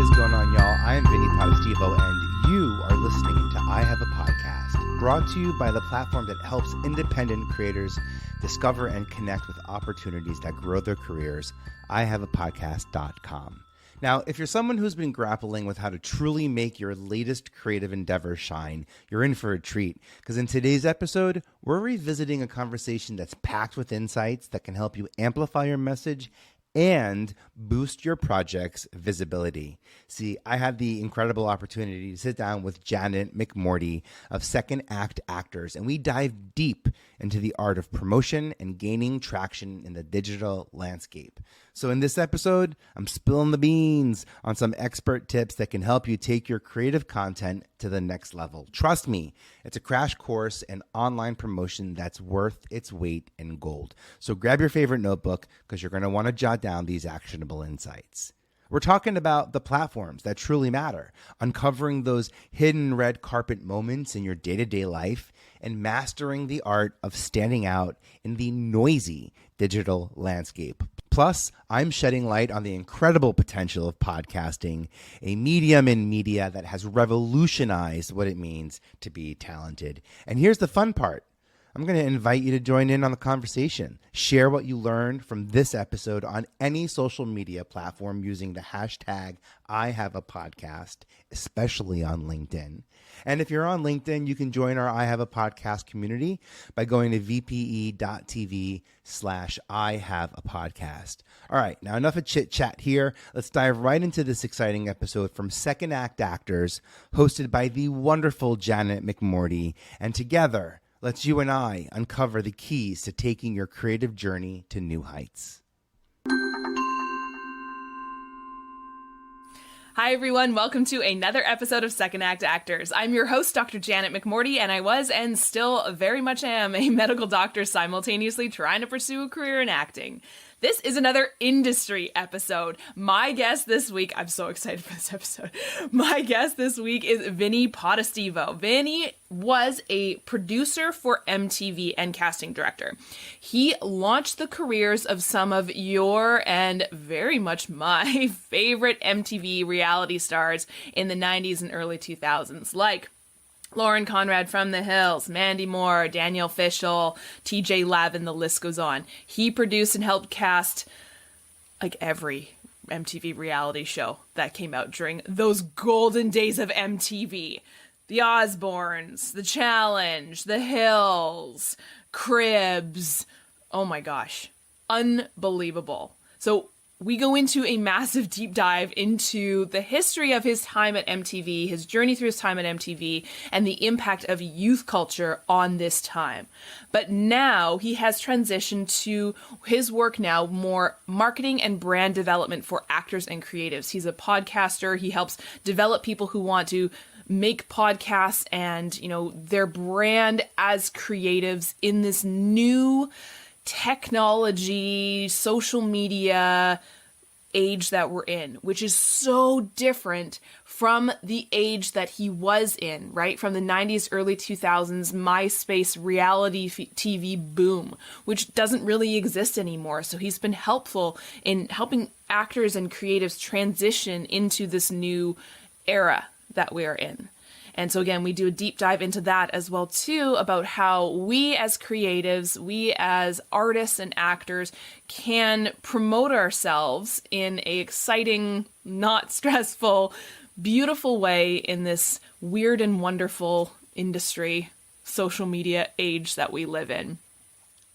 is going on, y'all? I am Vinnie Potestivo, and you are listening to I Have a Podcast, brought to you by the platform that helps independent creators discover and connect with opportunities that grow their careers, ihaveapodcast.com. Now, if you're someone who's been grappling with how to truly make your latest creative endeavor shine, you're in for a treat, because in today's episode, we're revisiting a conversation that's packed with insights that can help you amplify your message and boost your project's visibility. See, I had the incredible opportunity to sit down with Janet McMordie of Second Act Actors, and we dive deep into the art of promotion and gaining traction in the digital landscape. So in this episode, I'm spilling the beans on some expert tips that can help you take your creative content to the next level. Trust me, it's a crash course and online promotion that's worth its weight in gold. So grab your favorite notebook, because you're going to want to jot down these actionable insights. We're talking about the platforms that truly matter, uncovering those hidden red carpet moments in your day-to-day life, and mastering the art of standing out in the noisy digital landscape. Plus, I'm shedding light on the incredible potential of podcasting, a medium in media that has revolutionized what it means to be talented. And here's the fun part. I'm going to invite you to join in on the conversation. Share what you learned from this episode on any social media platform using the hashtag #IHaveAPodcast, especially on LinkedIn. And if you're on LinkedIn, you can join our I Have a Podcast community by going to vpe.tv/IHaveAPodcast. All right, now enough of chit chat here. Let's dive right into this exciting episode from Second Act Actors, hosted by the wonderful Janet McMordie. And together, let's you and I uncover the keys to taking your creative journey to new heights. Hi, everyone. Welcome to another episode of Second Act Actors. I'm your host, Dr. Janet McMordie, and I was and still very much am a medical doctor simultaneously trying to pursue a career in acting. This is another industry episode. My guest this week, I'm so excited for this episode. My guest this week is Vinnie Potestivo. Vinnie was a producer for MTV and casting director. He launched the careers of some of your and very much my favorite MTV reality stars in the 90s and early 2000s, like Lauren Conrad from The Hills, Mandy Moore, Danielle Fishel, TJ Lavin, the list goes on. He produced and helped cast like every MTV reality show that came out during those golden days of MTV. The Osbournes, The Challenge, The Hills, Cribs. Oh my gosh. Unbelievable. So we go into a massive deep dive into the history of his time at MTV, his journey through his time at MTV, and the impact of youth culture on this time. But now he has transitioned to his work now, more marketing and brand development for actors and creatives. He's a podcaster. He helps develop people who want to make podcasts and, their brand as creatives in this new technology, social media age that we're in, which is so different from the age that he was in, right? From the 90s, early 2000s, MySpace reality TV boom, which doesn't really exist anymore. So he's been helpful in helping actors and creatives transition into this new era that we are in. And so again, we do a deep dive into that as well too, about how we as creatives, we as artists and actors can promote ourselves in a exciting, not stressful, beautiful way in this weird and wonderful industry, social media age that we live in.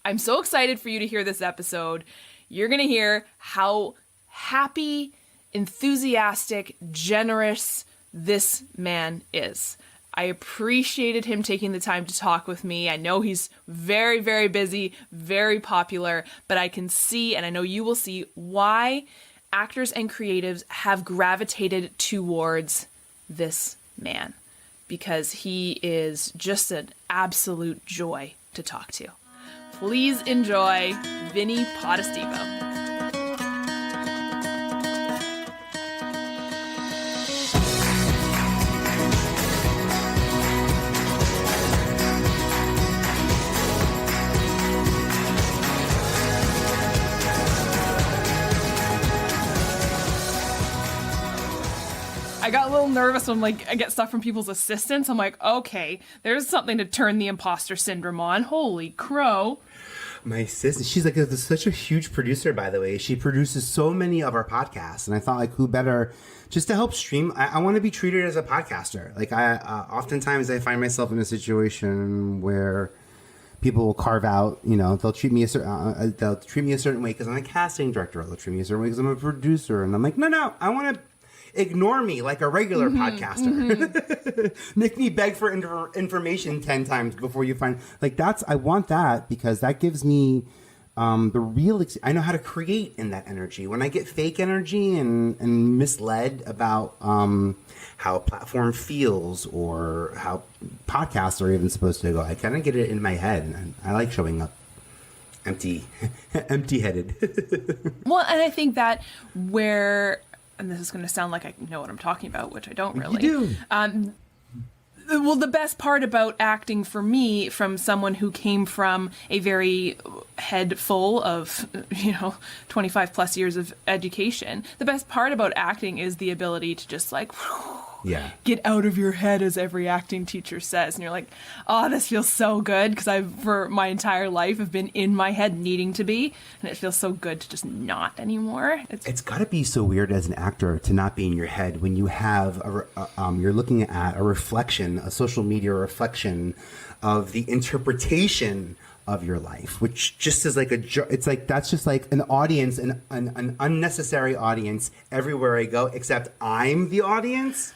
I'm so excited for you to hear this episode. You're going to hear how happy, enthusiastic, generous this man is. I appreciated him taking the time to talk with me. I know he's very, very busy, very popular, but I can see, and I know you will see, why actors and creatives have gravitated towards this man, because he is just an absolute joy to talk to. Please enjoy Vinnie Potestivo. I got a little nervous when like I get stuff from people's assistants. I'm like, okay, there's something to turn the imposter syndrome on. Holy crow. My sister, she's like such a huge producer, by the way. She produces so many of our podcasts. And I thought, like, who better just to help stream? I want to be treated as a podcaster. Like, oftentimes I find myself in a situation where people will carve out, they'll treat me a certain way because I'm a casting director. They'll treat me a certain way because I'm a producer. And I'm like, no, I want to ignore me like a regular podcaster. Make me beg for information 10 times before you find, like, I want that because that gives me the real, I know how to create in that energy. When I get fake energy and misled about how a platform feels or how podcasts are even supposed to go, I kind of get it in my head, and I like showing up empty-headed. Well, and I think that and this is going to sound like I know what I'm talking about, which I don't really. You do. Well, the best part about acting for me, from someone who came from a very head full of, 25 plus years of education, the best part about acting is the ability to just like, get out of your head, as every acting teacher says. And you're like, oh, this feels so good, because I've, for my entire life, have been in my head needing to be. And it feels so good to just not anymore. It's got to be so weird as an actor to not be in your head when you have, you're looking at a reflection, a social media reflection of the interpretation of your life, which just is like it's like, that's just like an audience, an unnecessary audience everywhere I go, except I'm the audience.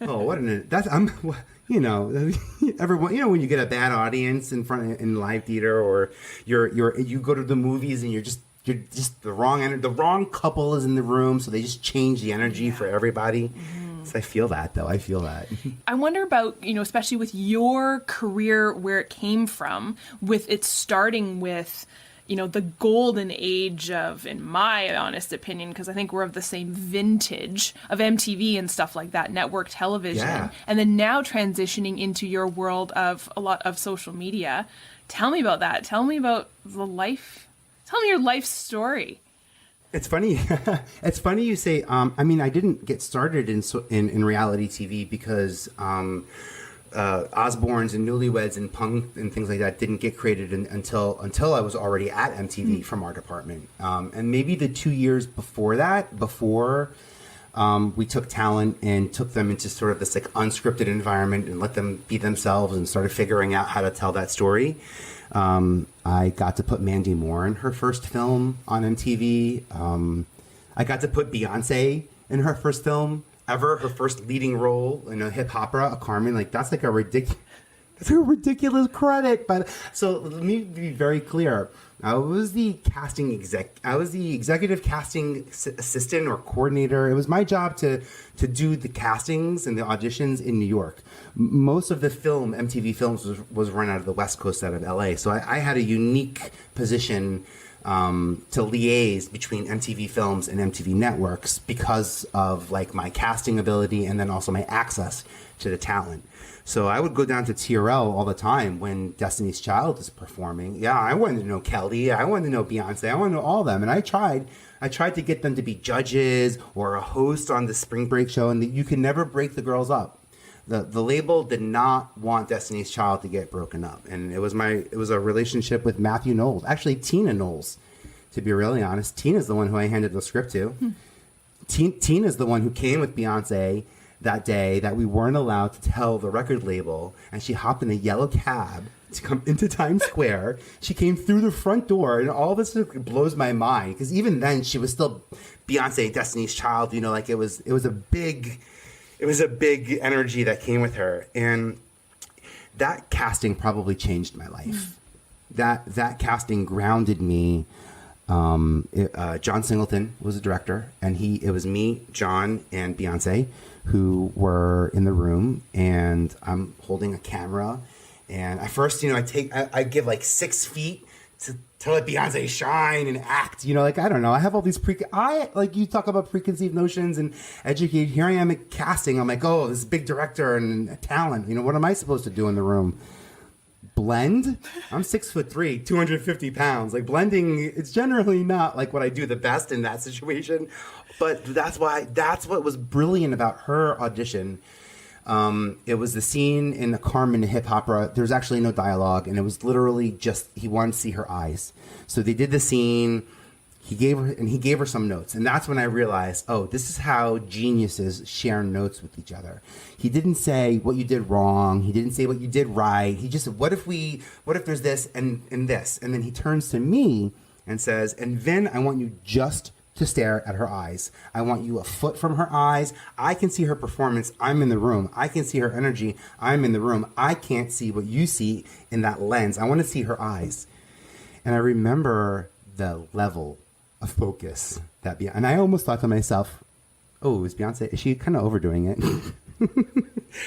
Oh, everyone, when you get a bad audience in live theater, or you go to the movies and you're just the wrong couple is in the room, so they just change the energy for everybody. So I feel that, though. I feel that. I wonder about, especially with your career, where it came from, with it starting with, the golden age of, in my honest opinion, because I think we're of the same vintage of MTV and stuff like that, network television, and then now transitioning into your world of a lot of social media. Tell me about that. Tell me about the life. Tell me your life story. It's funny. It's funny you say. I didn't get started in reality TV because Osbournes and Newlyweds and Punk and things like that didn't get created until I was already at MTV from our department. And maybe the 2 years before that, we took talent and took them into sort of this like unscripted environment and let them be themselves and started figuring out how to tell that story. I got to put Mandy Moore in her first film on MTV. I got to put Beyonce in her first film ever, her first leading role in a hip opera, a Carmen. Like, that's like a ridiculous credit. But so let me be very clear. I was the executive casting assistant or coordinator. It was my job to do the castings and the auditions in New York. Most of the MTV Films, was run out of the West Coast, out of LA. So I had a unique position to liaise between MTV Films and MTV Networks because of like my casting ability and then also my access to the talent. So I would go down to TRL all the time when Destiny's Child is performing. Yeah, I wanted to know Kelly. I wanted to know Beyonce. I wanted to know all of them. And I tried to get them to be judges or a host on the Spring Break show. And you can never break the girls up. The label did not want Destiny's Child to get broken up. And it was a relationship with Matthew Knowles. Actually, Tina Knowles, to be really honest. Tina's the one who I handed the script to. Tina's the one who came with Beyonce that day that we weren't allowed to tell the record label, and she hopped in a yellow cab to come into Times Square. She came through the front door, and all this blows my mind because even then she was still Beyonce, Destiny's Child. Like it was a big energy that came with her, and that casting probably changed my life. That casting grounded me. John Singleton was the director, and it was me, John, and Beyonce who were in the room, and I'm holding a camera. And at first, I give like 6 feet to let Beyonce shine and act. I don't know. I have all these you talk about preconceived notions and educate. Here I am at casting. I'm like, oh, this big director and talent. What am I supposed to do in the room? blend. I'm 6'3", 250 pounds. Like blending, it's generally not like what I do the best in that situation. But that's what was brilliant about her audition. It was the scene in the Carmen hip opera. There was actually no dialogue, and it was literally just he wanted to see her eyes. So they did the scene. He gave her some notes, and that's when I realized, oh, this is how geniuses share notes with each other. He didn't say what you did wrong. He didn't say what you did right. He just said, what if there's this and this, and then he turns to me and says, and Vin, I want you just to stare at her eyes. I want you a foot from her eyes. I can see her performance. I'm in the room. I can see her energy. I'm in the room. I can't see what you see in that lens. I want to see her eyes. And I remember the level of focus and I almost thought to myself, oh, is she kind of overdoing it?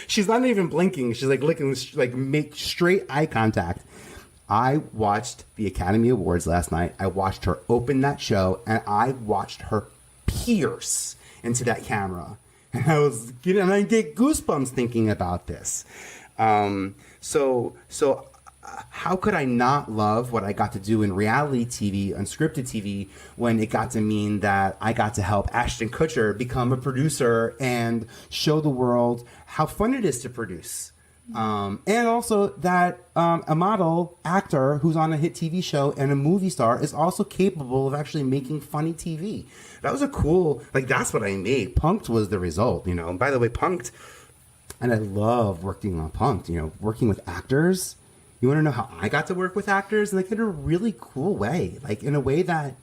She's not even blinking. She's like looking, like make straight eye contact. I watched the Academy Awards last night. I watched her open that show, and I watched her pierce into that camera. And I get goosebumps thinking about this. So how could I not love what I got to do in reality TV, unscripted TV, when it got to mean that I got to help Ashton Kutcher become a producer and show the world how fun it is to produce. And also that a model actor who's on a hit TV show and a movie star is also capable of actually making funny TV. That was that's what I made. Punked was the result, And by the way, Punked, and I love working on Punked, working with actors. You want to know how I got to work with actors? Like in a really cool way, like in a way that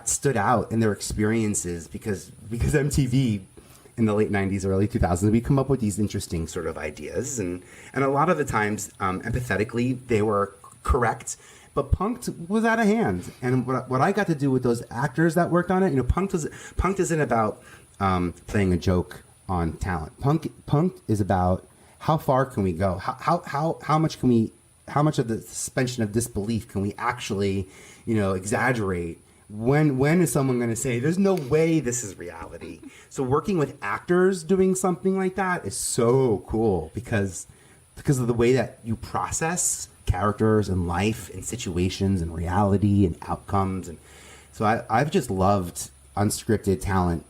stood out in their experiences because MTV in the late 90s, early 2000s, we come up with these interesting sort of ideas. And a lot of the times, empathetically, they were correct. But Punked was out of hand. And what I got to do with those actors that worked on it, Punked isn't about playing a joke on talent. Punked is about how far can we go? How much of the suspension of disbelief can we actually, exaggerate? When is someone going to say, there's no way this is reality? So working with actors doing something like that is so cool because of the way that you process characters and life and situations and reality and outcomes. And so I've just loved unscripted talent,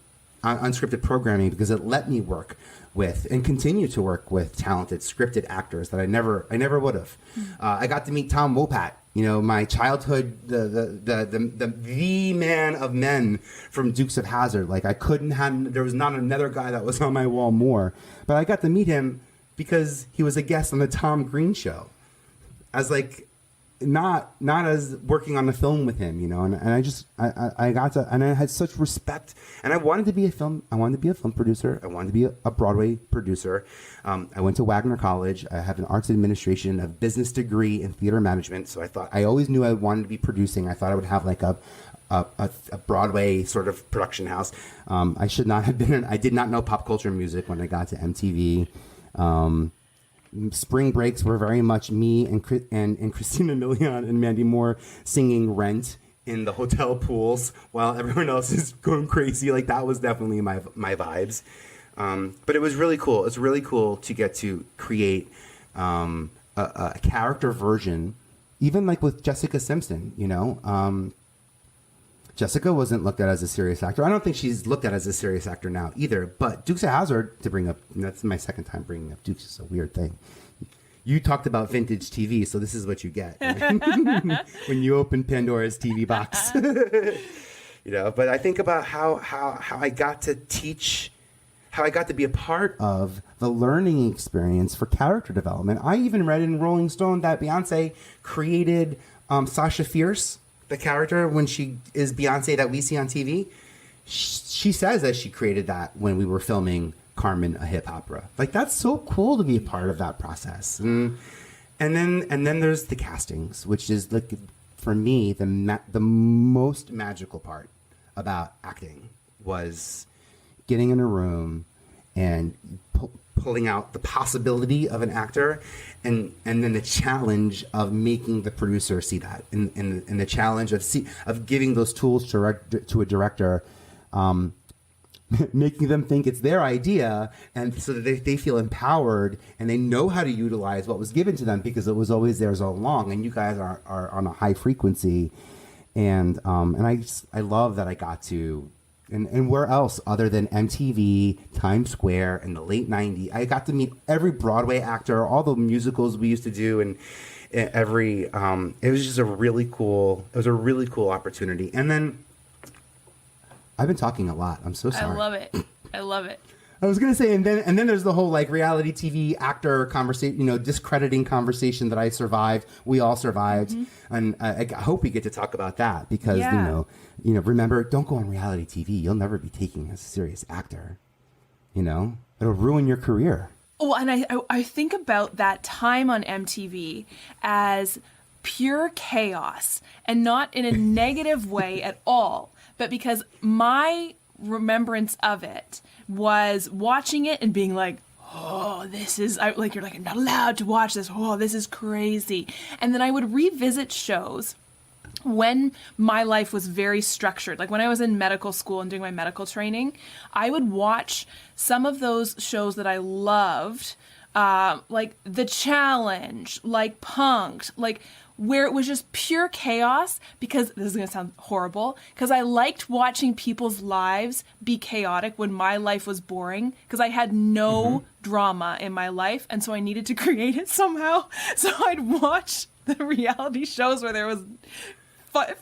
unscripted programming because it let me work with and continue to work with talented scripted actors that I never would have. I got to meet Tom Wopat, my childhood, the man of men from Dukes of Hazzard. Like there was not another guy that was on my wall more, but I got to meet him because he was a guest on the Tom Green show as not as working on the film with him, and I got to, and I had such respect, and I wanted to be a film producer. I wanted to be a Broadway producer. I went to Wagner College. I have an arts administration, a business degree in theater management. So I always knew I wanted to be producing. I thought I would have like a Broadway sort of production house. I should not have been, I did not know pop culture music when I got to MTV. Spring breaks were very much me and Christina Milian and Mandy Moore singing Rent in the hotel pools while everyone else is going crazy. Like that was definitely my vibes. But it was really cool. It's really cool to get to create a character version, even like with Jessica Simpson, Jessica wasn't looked at as a serious actor. I don't think she's looked at as a serious actor now either. But Dukes of Hazzard, to bring up, that's my second time bringing up Dukes. It's a weird thing. You talked about vintage TV, so this is what you get when you open Pandora's TV box. But I think about how I got to teach, how I got to be a part of the learning experience for character development. I even read in Rolling Stone that Beyonce created Sasha Fierce, the character, when she is Beyonce that we see on TV. She says that she created that when we were filming Carmen, a hip opera. Like that's so cool to be a part of that process. And then there's the castings, which is like for me the most magical part about acting was getting in a room and pulling out the possibility of an actor and then the challenge of making the producer see that and the challenge of giving those tools to a director. making them think it's their idea, and so that they feel empowered and they know how to utilize what was given to them because it was always theirs all along. And you guys are on a high frequency, and I love that I got to. And where else other than MTV, Times Square, in the late '90s, I got to meet every Broadway actor, all the musicals we used to do, and every. It was just a really cool. It was a really cool opportunity. And then I've been talking a lot. I'm so sorry. I love it. I love it. I was gonna say, and then there's the whole like reality TV actor conversation, discrediting conversation that I survived. We all survived, and I hope we get to talk about that because remember, don't go on reality TV. You'll never be taken as a serious actor. It'll ruin your career. Oh, and I think about that time on MTV as pure chaos, and not in a negative way at all, but because my remembrance of it was watching it and being like, oh, this is like, you're like, I'm not allowed to watch this. Oh, this is crazy. And then I would revisit shows when my life was very structured. Like when I was in medical school and doing my medical training, I would watch some of those shows that I loved, like The Challenge, like Punk'd, like where it was just pure chaos, because this is going to sound horrible, because I liked watching people's lives be chaotic when my life was boring, because I had no drama in my life, and so I needed to create it somehow. So I'd watch the reality shows where there was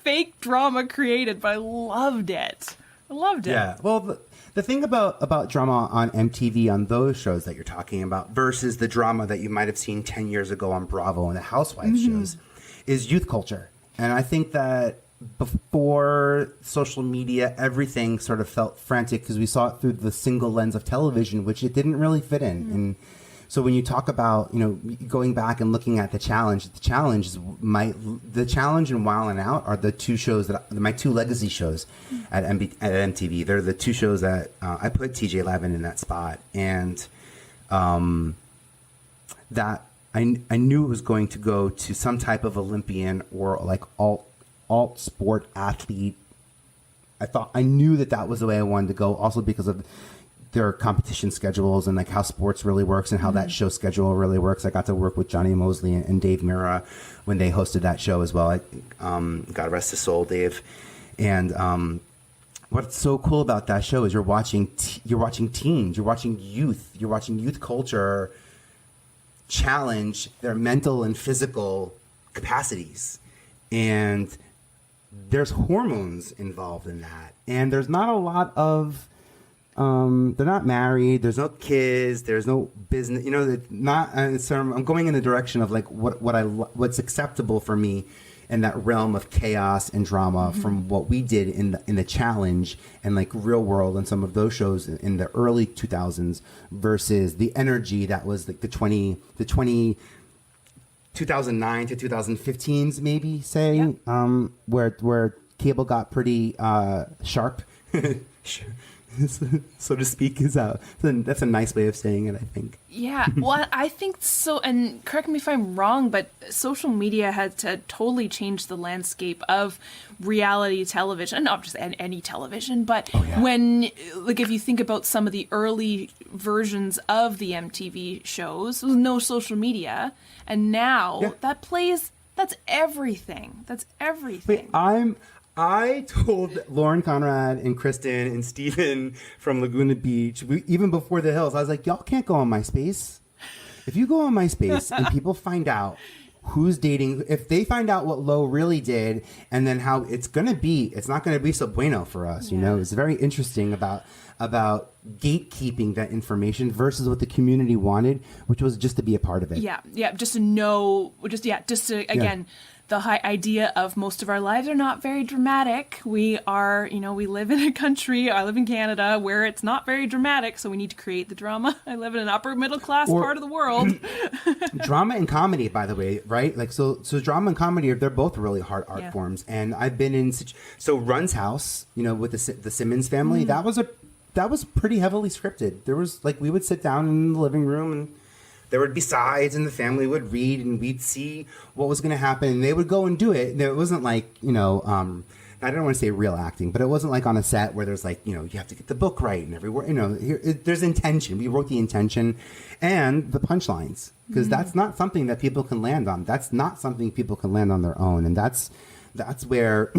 fake drama created, but I loved it. I loved it. Yeah. Well, the thing about drama on MTV, on those shows that you're talking about, versus the drama that you might have seen 10 years ago on Bravo and the Housewives shows, is youth culture. And I think that before social media, everything sort of felt frantic because we saw it through the single lens of television, which it didn't really fit in. And so when you talk about, going back and looking at the challenge and Wild 'N Out are the two shows my two legacy shows at MTV. They're the two shows that I put TJ Lavin in that spot. And that I knew it was going to go to some type of Olympian or like alt sport athlete. I knew that was the way I wanted to go, also because of their competition schedules and like how sports really works and how that show schedule really works. I got to work with Johnny Mosley and Dave Mira when they hosted that show as well. God rest his soul, Dave. And what's so cool about that show is you're watching teens, you're watching youth culture challenge their mental and physical capacities. And there's hormones involved in that. And there's not a lot of, they're not married, there's no kids, there's no business, so I'm going in the direction of like what's acceptable for me in that realm of chaos and drama from what we did in the challenge and like Real World and some of those shows in the early 2000s versus the energy that was like the 2009 to 2015s maybe say, where cable got pretty sharp so to speak is out. That's a nice way of saying it, I think. Yeah, well, I think so, and correct me if I'm wrong, but social media had to totally change the landscape of reality television, and not just any television, but when, like, if you think about some of the early versions of the MTV shows, there was no social media, and now that's everything. That's everything. Wait, I told Lauren Conrad and Kristen and Steven from Laguna Beach, even before The Hills, I was like, y'all can't go on MySpace. If you go on MySpace and people find out who's dating, if they find out what Lo really did and then how it's not going to be so bueno for us, It's very interesting about gatekeeping that information versus what the community wanted, which was just to be a part of it. Yeah, just to know, again, the high idea of most of our lives are not very dramatic. We are, we live in a country, I live in Canada, where it's not very dramatic, so we need to create the drama. I live in an upper middle class part of the world. Drama and comedy, by the way, right? Like, so drama and comedy, they're both really hard art forms. And I've been in, Run's House, with the Simmons family, that was pretty heavily scripted. There was, like, we would sit down in the living room and there would be sides and the family would read and we'd see what was going to happen and they would go and do it. It wasn't like, I don't want to say real acting, but it wasn't like on a set where there's like, you know, you have to get the book right and everywhere, you know, there's intention. We wrote the intention and the punchlines, because that's not something that people can land on. That's not something people can land on their own. And that's where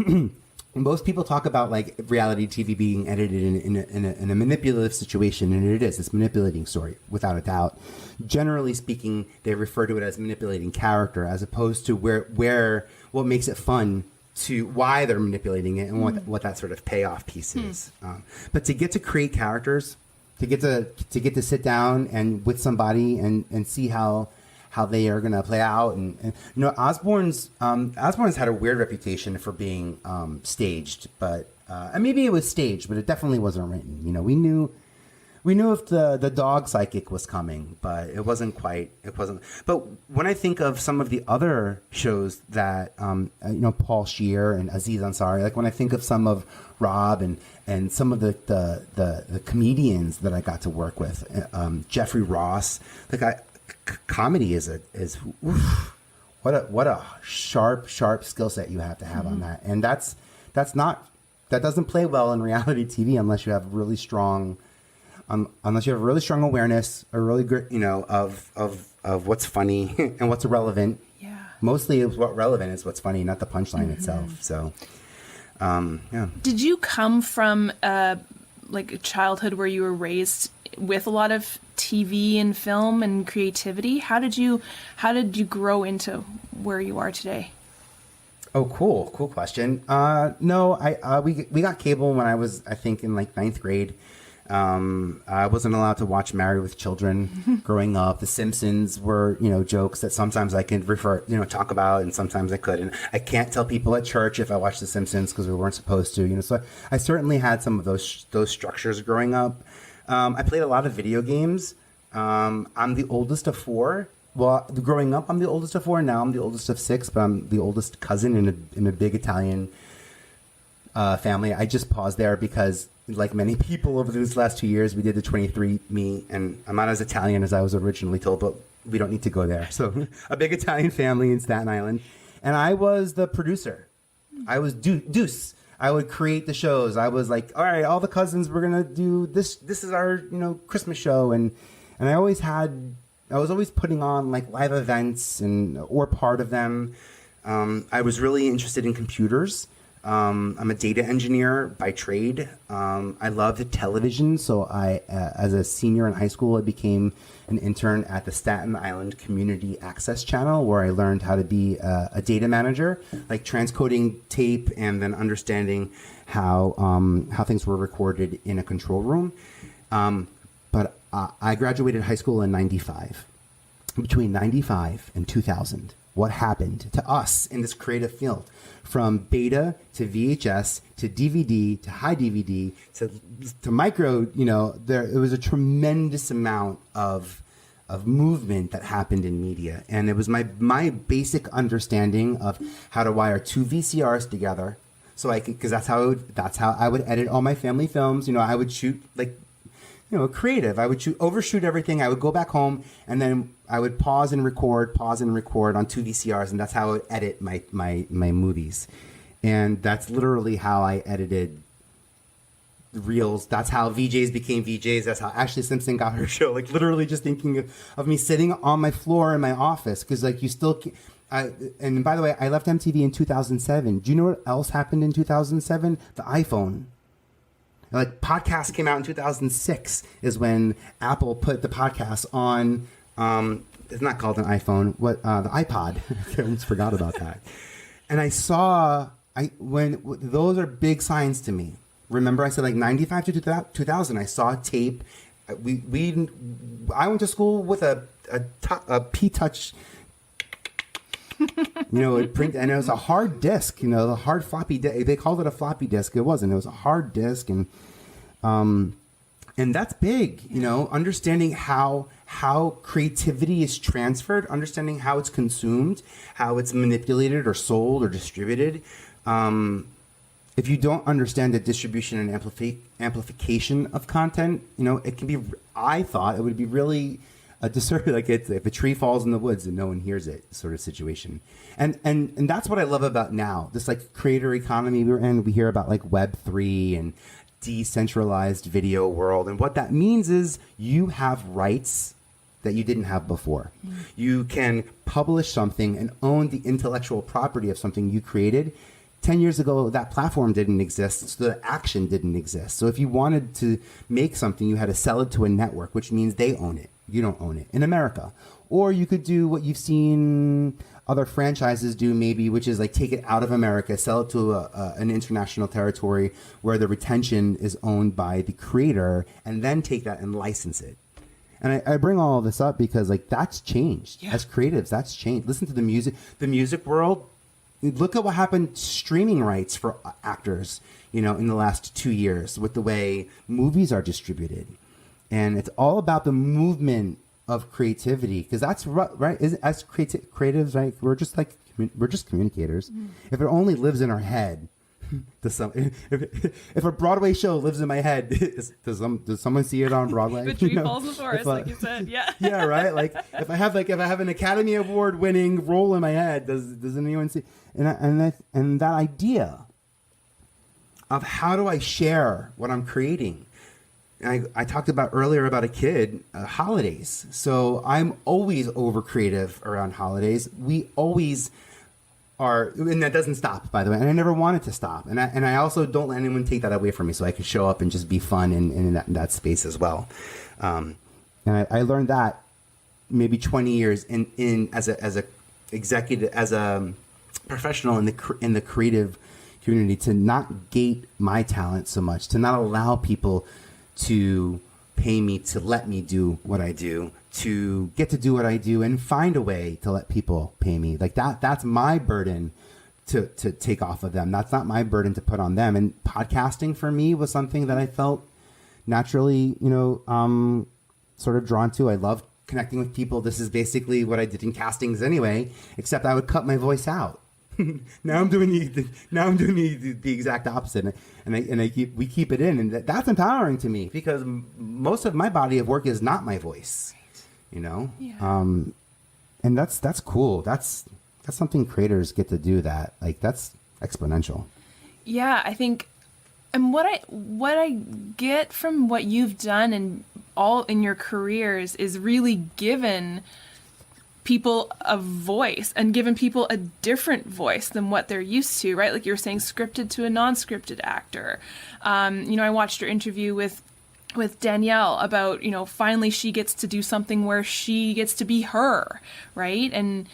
most people talk about like reality TV being edited in a manipulative situation, and it is. It's manipulating story, without a doubt. Generally speaking, they refer to it as manipulating character, as opposed to where what makes it fun, to why they're manipulating it, and what that sort of payoff piece is. But to get to create characters, to get to sit down and with somebody and see how they are going to play out, and you know, Osborne's had a weird reputation for being staged, but and maybe it was staged, but it definitely wasn't written. You know, we knew if the dog psychic was coming, but it wasn't. But when I think of some of the other shows that, you know, Paul Scheer and Aziz Ansari, like when I think of some of Rob and some of the comedians that I got to work with, Jeffrey Ross, comedy is oof, what a sharp skill set you have to have on that. And that doesn't play well in reality TV unless you have really strong awareness, or really good, you know, of what's funny and what's relevant. Yeah. Mostly what's relevant is what's funny, not the punchline itself. So, yeah. Did you come from like a childhood where you were raised with a lot of TV and film and creativity? How did you grow into where you are today? Oh, cool question. No, we got cable when I was, I think, in like 9th grade. I wasn't allowed to watch Married with Children growing up. The Simpsons were, you know, jokes that sometimes I can talk about, and sometimes I couldn't. I can't tell people at church if I watched The Simpsons because we weren't supposed to, you know. So I certainly had some of those structures growing up. I played a lot of video games. I'm the oldest of 4. Well, growing up, I'm the oldest of 4. Now I'm the oldest of 6, but I'm the oldest cousin in a big Italian family. I just paused there because, like many people over these last 2 years, we did the 23andMe, and I'm not as Italian as I was originally told, but we don't need to go there. So a big Italian family in Staten Island. And I was the producer. I was Deuce. I would create the shows. I was like, all right, all the cousins, we're going to do this. This is our, you know, Christmas show. And I was always putting on like live events or part of them. I was really interested in computers. I'm a data engineer by trade. I loved television, so as a senior in high school, I became an intern at the Staten Island Community Access Channel, where I learned how to be a data manager, like transcoding tape and then understanding how things were recorded in a control room. But I graduated high school in '95. Between '95 and 2000, what happened to us in this creative field? From beta to VHS to DVD to high DVD to micro, you know, it was a tremendous amount of movement that happened in media, and it was my basic understanding of how to wire 2 VCRs together, so I could, because that's how I would edit all my family films. You know, I would shoot like, you know, creative. I would overshoot everything. I would go back home and then I would pause and record on 2 VCRs, and that's how I would edit my movies. And that's literally how I edited reels. That's how VJs became VJs. That's how Ashley Simpson got her show. Like literally just thinking of me sitting on my floor in my office, because like you still. And by the way, I left MTV in 2007. Do you know what else happened in 2007? The iPhone. Like podcasts came out in 2006 is when Apple put the podcast on. It's not called an iPhone. The iPod. I almost forgot about that. And I saw when those are big signs to me. Remember, I said like 95 to 2000. I saw tape. I went to school with a P-Touch. You know, it print, and it was a hard disk. You know, the hard floppy disk. They called it a floppy disk. It wasn't. It was a hard disk, and that's big. You know, understanding how creativity is transferred, understanding how it's consumed, how it's manipulated or sold or distributed. If you don't understand the distribution and amplification of content, you know, it can be. I thought it would be really like it's if a tree falls in the woods and no one hears it sort of situation. And that's what I love about now, this like creator economy we're in. We hear about like Web3 and decentralized video world. And what that means is you have rights that you didn't have before. You can publish something and own the intellectual property of something you created. 10 years ago, that platform didn't exist, so the action didn't exist. So if you wanted to make something, you had to sell it to a network, which means they own it. You don't own it in America. Or you could do what you've seen other franchises do maybe, which is like take it out of America, sell it to an international territory where the retention is owned by the creator, and then take that and license it. And I bring all of this up because like that's changed. As creatives, that's changed. Listen to the music world. Look at what happened streaming rights for actors, in the last 2 years with the way movies are distributed. And it's all about the movement of creativity, because that's right. As creatives, right? We're just communicators. If it only lives in our head, if a Broadway show lives in my head, does someone see it on Broadway? The tree falls in the forest, like you said. Yeah. Yeah, right. Like if I have an Academy Award winning role in my head, does anyone see? And that idea of how do I share what I'm creating? I talked about earlier about a kid, holidays. So I'm always over creative around holidays. We always are, and that doesn't stop, by the way. And I never want it to stop. And I also don't let anyone take that away from me, so I can show up and just be fun in that space as well. And I learned that maybe 20 years in as a executive, as a professional in the creative community, to not gate my talent so much, to not allow people to pay me to let me do what I do, to get to do what I do and find a way to let people pay me. Like that's my burden to take off of them. That's not my burden to put on them. And podcasting for me was something that I felt naturally, sort of drawn to. I love connecting with people. This is basically what I did in castings anyway, except I would cut my voice out. Now I'm doing the exact opposite, and we keep it in, and that's empowering to me because most of my body of work is not my voice, Yeah. And that's cool. That's something creators get to do. That like that's exponential. Yeah, I think, and what I get from what you've done and all in your careers is really given people a voice and given people a different voice than what they're used to, right? Like you were saying, scripted to a non-scripted actor. I watched your interview with Danielle about, finally she gets to do something where she gets to be her, right? And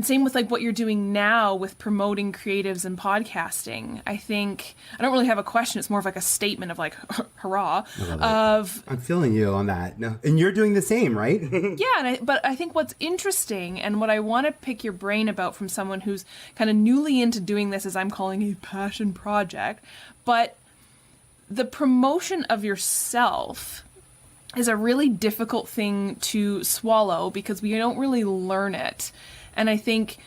same with like what you're doing now with promoting creatives and podcasting. I think I don't really have a question. It's more of like a statement of like, hurrah. I'm feeling you on that. No, and you're doing the same, right? Yeah, but I think what's interesting and what I want to pick your brain about from someone who's kind of newly into doing this, as I'm calling a passion project, but the promotion of yourself is a really difficult thing to swallow because we don't really learn it. And I think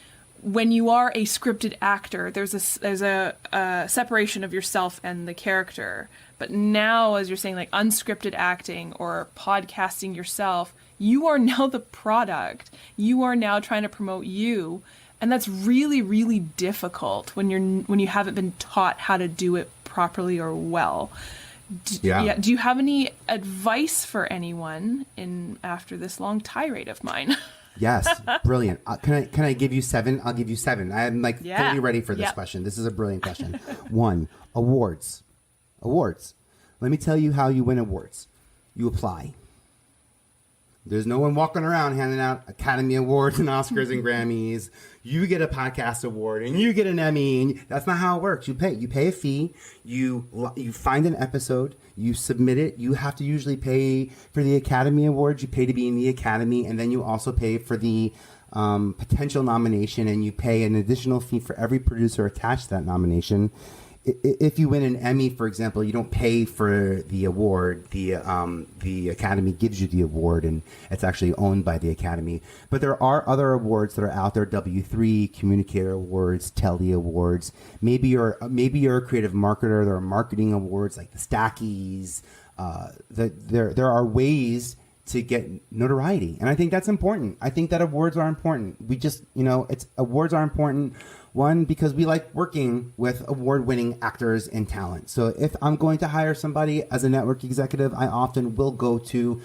when you are a scripted actor, there's a separation of yourself and the character. But now, as you're saying, like unscripted acting or podcasting yourself, you are now the product. You are now trying to promote you. And that's really, really difficult when you haven't been taught how to do it properly or well. Do you have any advice for anyone after this long tirade of mine? Yes, brilliant. Can I give you 7? I'll give you 7. I'm fully ready for this question. This is a brilliant question. 1, awards. Let me tell you how you win awards. You apply. There's no one walking around handing out Academy Awards and Oscars and Grammys. You get a podcast award and you get an Emmy. And that's not how it works. You pay a fee. You find an episode. You submit it. You have to usually pay for the Academy Awards. You pay to be in the Academy, and then you also pay for the potential nomination, and you pay an additional fee for every producer attached to that nomination. If you win an Emmy, for example, you don't pay for the award. The Academy gives you the award, and it's actually owned by the Academy. But there are other awards that are out there: W3, Communicator Awards, Telly Awards. Maybe you're a creative marketer. There are marketing awards like the Stackies. There are ways to get notoriety. And I think that's important. I think that awards are important. We just, awards are important. One, because we like working with award-winning actors and talent. So if I'm going to hire somebody as a network executive, I often will go to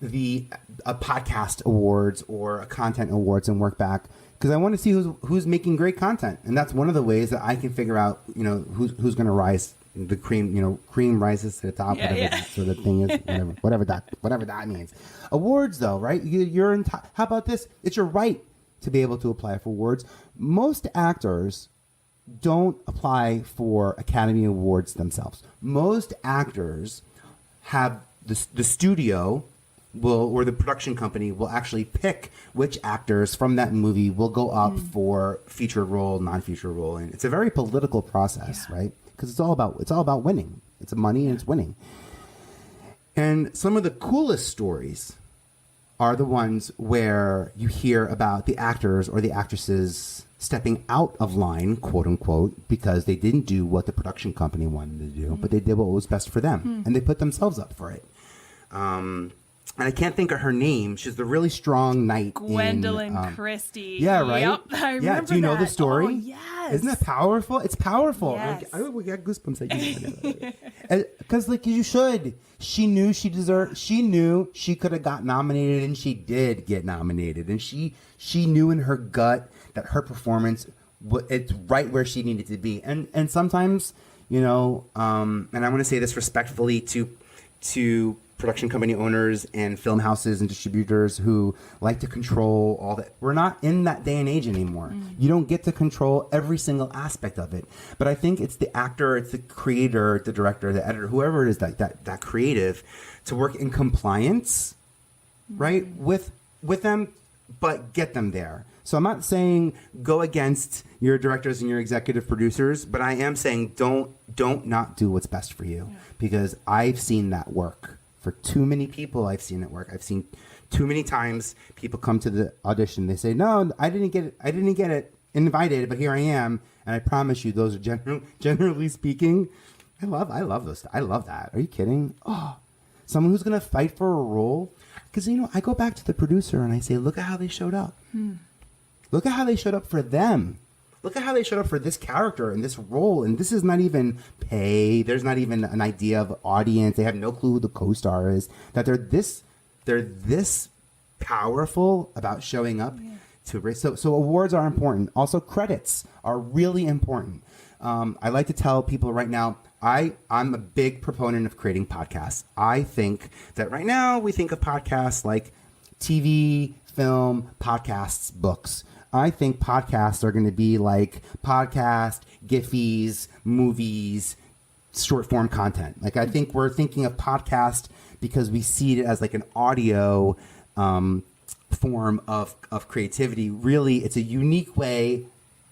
a podcast awards or a content awards and work back, because I want to see who's making great content. And that's one of the ways that I can figure out, who's going to rise. The cream rises to the top, so the thing is, whatever that means. Awards, though, right? How about this? It's your right to be able to apply for awards. Most actors don't apply for Academy Awards themselves. Most actors have the studio or the production company will actually pick which actors from that movie will go up for feature role, non-feature role, and it's a very political process, right? Because it's all about winning. It's money and it's winning. And some of the coolest stories are the ones where you hear about the actors or the actresses stepping out of line, quote unquote, because they didn't do what the production company wanted to do, but they did what was best for them, and they put themselves up for it. And I can't think of her name. She's the really strong knight. Gwendolyn Christie. Yeah, right? Yep, I remember do you know the story? Oh, yes. Isn't that powerful? It's powerful. Yes. We got goosebumps. Because you should. She knew she deserved. She knew she could have got nominated, and she did get nominated. And she knew in her gut that her performance, it's right where she needed to be. And sometimes, and I want to say this respectfully to production company owners and film houses and distributors who like to control all that. We're not in that day and age anymore. You don't get to control every single aspect of it. But I think it's the actor, it's the creator, the director, the editor, whoever it is that creative, to work in compliance, right, with them, but get them there. So I'm not saying go against your directors and your executive producers, but I am saying don't not do what's best for you, because I've seen that work. For too many people, I've seen it work. I've seen too many times people come to the audition. They say, "No, I didn't get it invited, but here I am." And I promise you, those are generally speaking. I love those. I love that. Are you kidding? Oh, someone who's going to fight for a role. Because I go back to the producer and I say, "Look at how they showed up. Look at how they showed up for them. Look at how they showed up for this character and this role. And this is not even pay. There's not even an idea of audience. They have no clue who the co-star is. That they're this powerful about showing up to race. So awards are important. Also, credits are really important. I like to tell people right now, I'm a big proponent of creating podcasts. I think that right now we think of podcasts like TV, film, podcasts, books. I think podcasts are going to be like podcast, Giphies, movies, short form content. Like, I think we're thinking of podcast because we see it as like an audio form of creativity. Really, it's a unique way.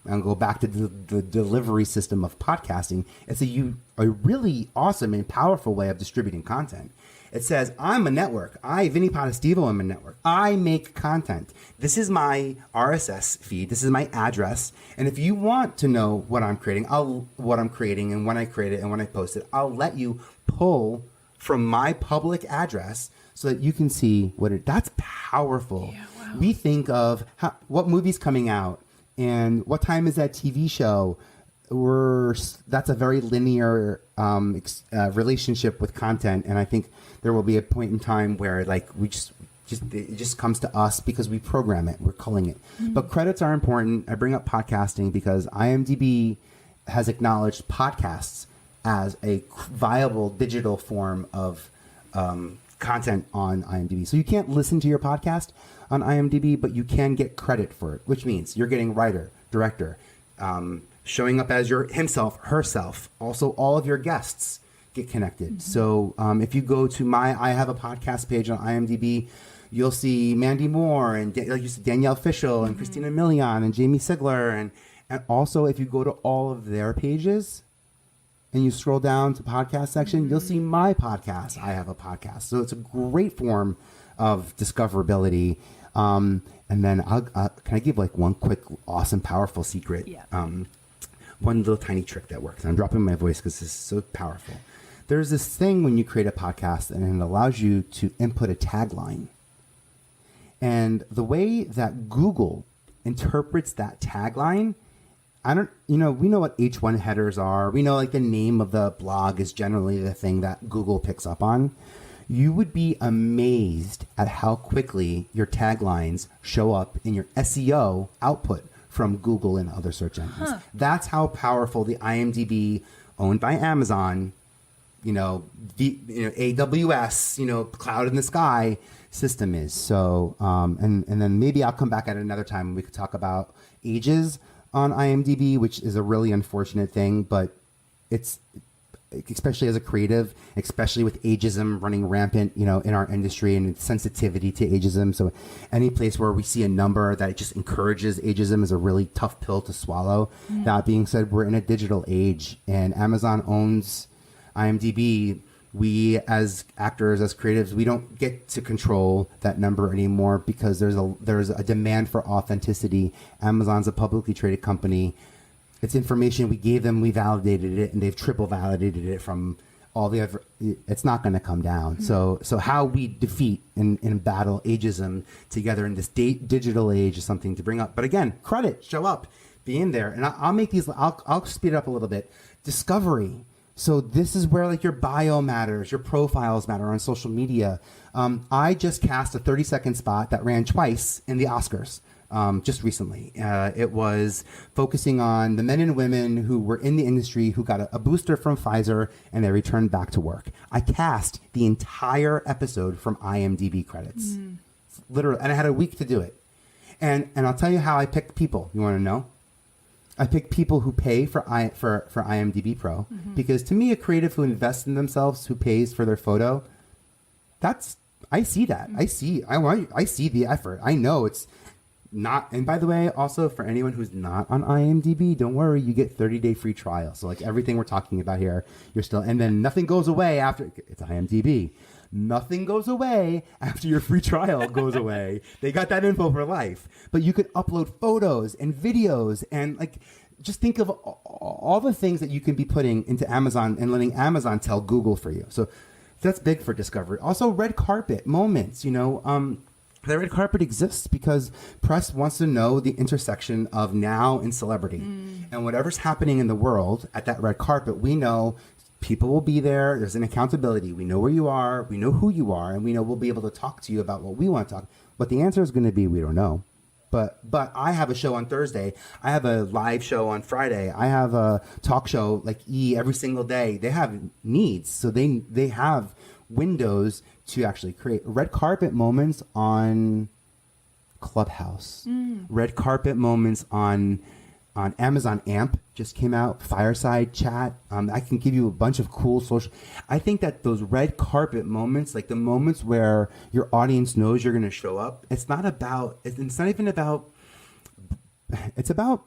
I'll go back to the delivery system of podcasting. It's a really awesome and powerful way of distributing content. It says, I'm a network. Vinnie Potestivo, am a network. I make content. This is my RSS feed. This is my address. And if you want to know what I'm creating, and when I create it and when I post it, I'll let you pull from my public address so that you can see that's powerful. Yeah, wow. We think of what movie's coming out and what time is that TV show. That's a very linear relationship with content, and I think there will be a point in time where like it just comes to us because we program it, we're culling it. But credits are important. I bring up podcasting because IMDb has acknowledged podcasts as a viable digital form of content on IMDb. So you can't listen to your podcast on IMDb, but you can get credit for it, which means you're getting writer, director, showing up as himself, herself. Also, all of your guests get connected. So if you go to I have a podcast page on IMDb, you'll see Mandy Moore and like you said, Danielle Fishel and Christina Milian and Jamie Sigler. And also, if you go to all of their pages and you scroll down to podcast section, you'll see my podcast. I have a podcast. So it's a great form of discoverability. And then can I give like one quick, awesome, powerful secret? Yeah. One little tiny trick that works. I'm dropping my voice because this is so powerful. There's this thing when you create a podcast and it allows you to input a tagline. And the way that Google interprets that tagline, we know what H1 headers are. We know like the name of the blog is generally the thing that Google picks up on. You would be amazed at how quickly your taglines show up in your SEO output from Google and other search engines. That's how powerful the IMDb owned by Amazon, AWS, cloud in the sky system is. So, and then maybe I'll come back at another time and we could talk about ages on IMDb, which is a really unfortunate thing, but it's, especially as a creative, especially with ageism running rampant, in our industry and sensitivity to ageism. So any place where we see a number that just encourages ageism is a really tough pill to swallow. That being said, we're in a digital age and Amazon owns IMDb. We as actors, as creatives, we don't get to control that number anymore because there's a demand for authenticity. Amazon's a publicly traded company. It's information we gave them, we validated it, and they've triple validated it from all the other. It's not going to come down. So how we defeat and battle ageism together in this digital age is something to bring up. But again, credit, show up, be in there, and I'll make these. I'll speed it up a little bit. Discovery. So this is where like your bio matters, your profiles matter on social media. I just cast a 30-second spot that ran twice in the Oscars. Just recently. It was focusing on the men and women who were in the industry who got a booster from Pfizer and they returned back to work. I cast the entire episode from IMDb credits. Literally, and I had a week to do it. And I'll tell you how I picked people. You want to know? I picked people who pay for IMDb Pro because to me, a creative who invests in themselves, who pays for their photo, I see that. I see the effort. I know it's not, and by the way, also for anyone who's not on IMDb, don't worry, you get 30-day free trial. So like everything we're talking about here, you're still, and then nothing goes away after, it's IMDb. Nothing goes away after your free trial goes away. They got that info for life. But you could upload photos and videos and like, just think of all the things that you can be putting into Amazon and letting Amazon tell Google for you. So that's big for discovery. Also red carpet moments, the red carpet exists because press wants to know the intersection of now and celebrity. And whatever's happening in the world at that red carpet, we know people will be there. There's an accountability. We know where you are. We know who you are. And we know we'll be able to talk to you about what we want to talk. What the answer is going to be, we don't know. But I have a show on Thursday. I have a live show on Friday. I have a talk show like every single day. They have needs. So they have windows to actually create red carpet moments on Clubhouse, red carpet moments on Amazon AMP just came out, Fireside Chat. I can give you a bunch of cool social. I think that those red carpet moments, like the moments where your audience knows you're going to show up, it's not about, it's not even about, it's about,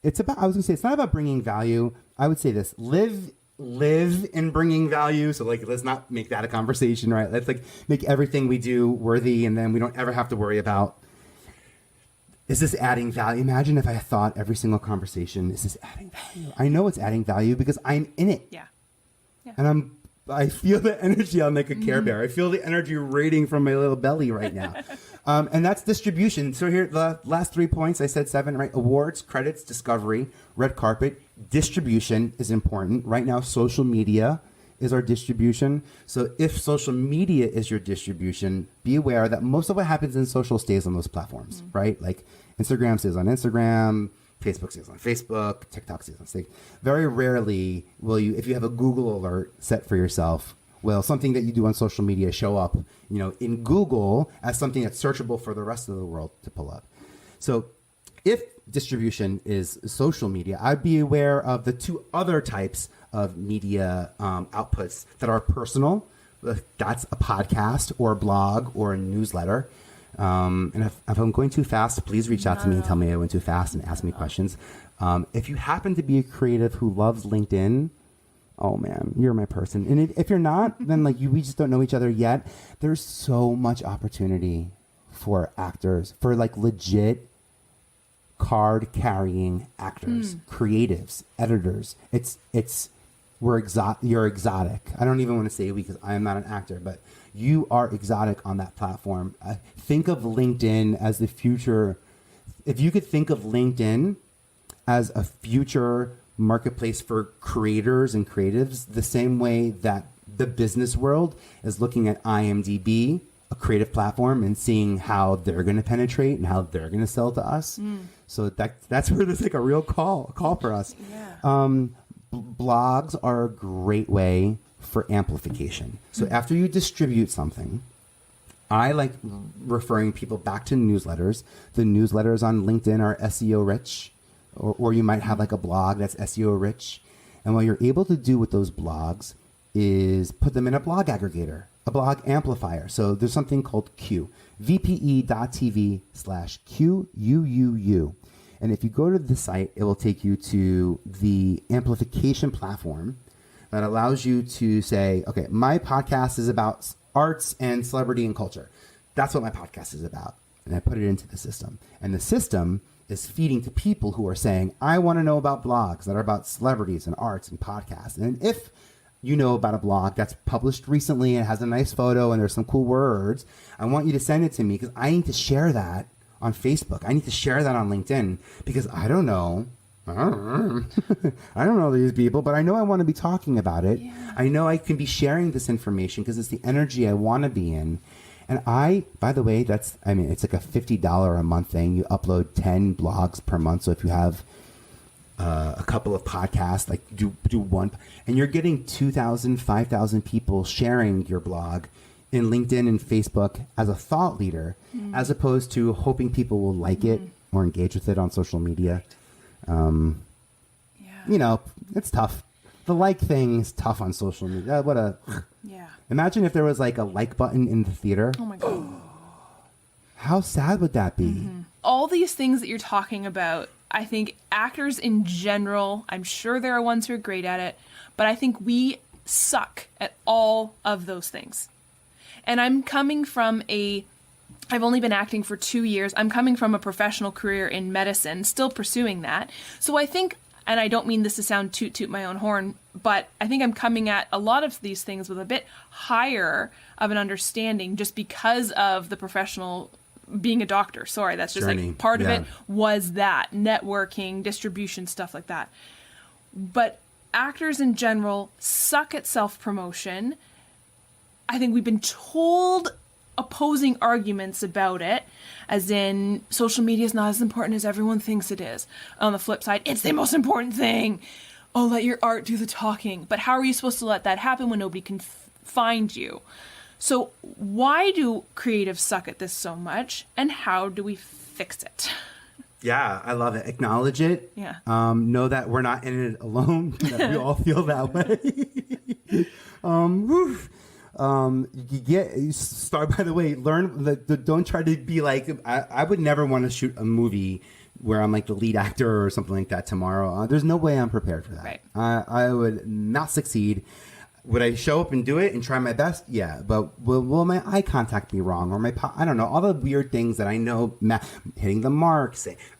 I was going to say, it's not about bringing value. I would say this, live in bringing value. So like, let's not make that a conversation, right? Let's like make everything we do worthy. And then we don't ever have to worry about, is this adding value? Imagine if I thought every single conversation, is this adding value? I know it's adding value because I'm in it. Yeah. And I feel the energy on like a Care Bear. I feel the energy radiating from my little belly right now. And that's distribution. So here, the last 3 points, I said 7, right? Awards, credits, discovery, red carpet. Distribution is important. Right now, social media is our distribution. So if social media is your distribution, be aware that most of what happens in social stays on those platforms, right? Like Instagram stays on Instagram, Facebook stays on Facebook, TikTok stays on TikTok. Very rarely will you, if you have a Google alert set for yourself, will something that you do on social media show up, in Google as something that's searchable for the rest of the world to pull up. So if distribution is social media, I'd be aware of the 2 other types of media outputs that are personal. That's a podcast or a blog or a newsletter. And if I'm going too fast, please reach out to me and tell me I went too fast and ask me questions. If you happen to be a creative who loves LinkedIn, oh man, you're my person. And if you're not, then we just don't know each other yet. There's so much opportunity for actors, for legit card carrying actors, creatives, editors. It's you're exotic. I don't even want to say we because I am not an actor, but you are exotic on that platform. Think of LinkedIn as the future. If you could think of LinkedIn as a future marketplace for creators and creatives, the same way that the business world is looking at IMDb, a creative platform, and seeing how they're going to penetrate and how they're going to sell to us. So that's where there's like a real call for us. Yeah. Blogs are a great way for amplification. So after you distribute something, I like referring people back to newsletters. The newsletters on LinkedIn are SEO rich, or you might have like a blog that's SEO rich. And what you're able to do with those blogs is put them in a blog aggregator, a blog amplifier. So there's something called Q, vpe.tv/QUUU. And if you go to the site, it will take you to the amplification platform that allows you to say, okay, my podcast is about arts and celebrity and culture. That's what my podcast is about. And I put it into the system. And the system is feeding to people who are saying, I want to know about blogs that are about celebrities and arts and podcasts. And if you know about a blog that's published recently and has a nice photo and there's some cool words, I want you to send it to me because I need to share that on Facebook. I need to share that on LinkedIn because I don't know these people, but I know I want to be talking about it. Yeah. I know I can be sharing this information because it's the energy I want to be in. And by the way, it's like a $50 a month thing. You upload 10 blogs per month. So if you have a couple of podcasts, like do one, and you're getting 2,000, 5,000 people sharing your blog in LinkedIn and Facebook as a thought leader, as opposed to hoping people will like it or engage with it on social media. You know, it's tough. The like thing is tough on social media. Yeah. Imagine if there was like a like button in the theater. Oh my God. How sad would that be? All these things that you're talking about, I think actors in general, I'm sure there are ones who are great at it, but I think we suck at all of those things. And I'm coming from I've only been acting for 2 years. I'm coming from a professional career in medicine, still pursuing that. So I think, and I don't mean this to sound toot my own horn, but I think I'm coming at a lot of these things with a bit higher of an understanding just because of the professional being a doctor. Sorry, that's just Journey. like part of Yeah. it was that networking, distribution, stuff like that. But actors in general suck at self-promotion. I think we've been told opposing arguments about it, as in social media is not as important as everyone thinks it is. On the flip side, it's the most important thing. Oh, let your art do the talking. But how are you supposed to let that happen when nobody can find you? So why do creatives suck at this so much, and how do we fix it? Yeah, I love it. Acknowledge it. Yeah. Know that we're not in it alone. That we all feel that way. You start, by the way, learn that don't try to be like, I would never want to shoot a movie where I'm like the lead actor or something like that tomorrow. There's no way I'm prepared for that. Right. I would not succeed. Would I show up and do it and try my best? Yeah, but will my eye contact be wrong, or I don't know, all the weird things that I know, hitting the mark,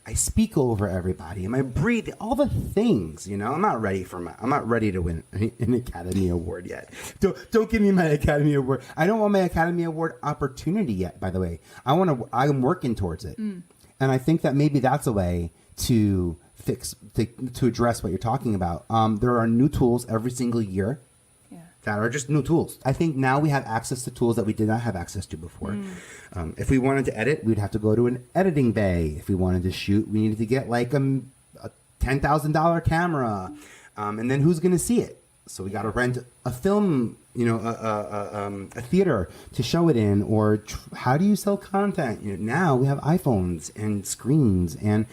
I speak over everybody, and I breathe, all the things, you know. I'm not ready to win an Academy Award yet. Don't give me my Academy Award. I don't want my Academy Award opportunity yet, by the way. I'm working towards it. And I think that maybe that's a way to address what you're talking about. There are new tools every single year that are just new tools. I think now we have access to tools that we did not have access to before. If we wanted to edit, we'd have to go to an editing bay. If we wanted to shoot, we needed to get like a $10,000 camera. And then who's going to see it? So we got to rent a film, a theater to show it in, or how do you sell content? Now we have iPhones and screens and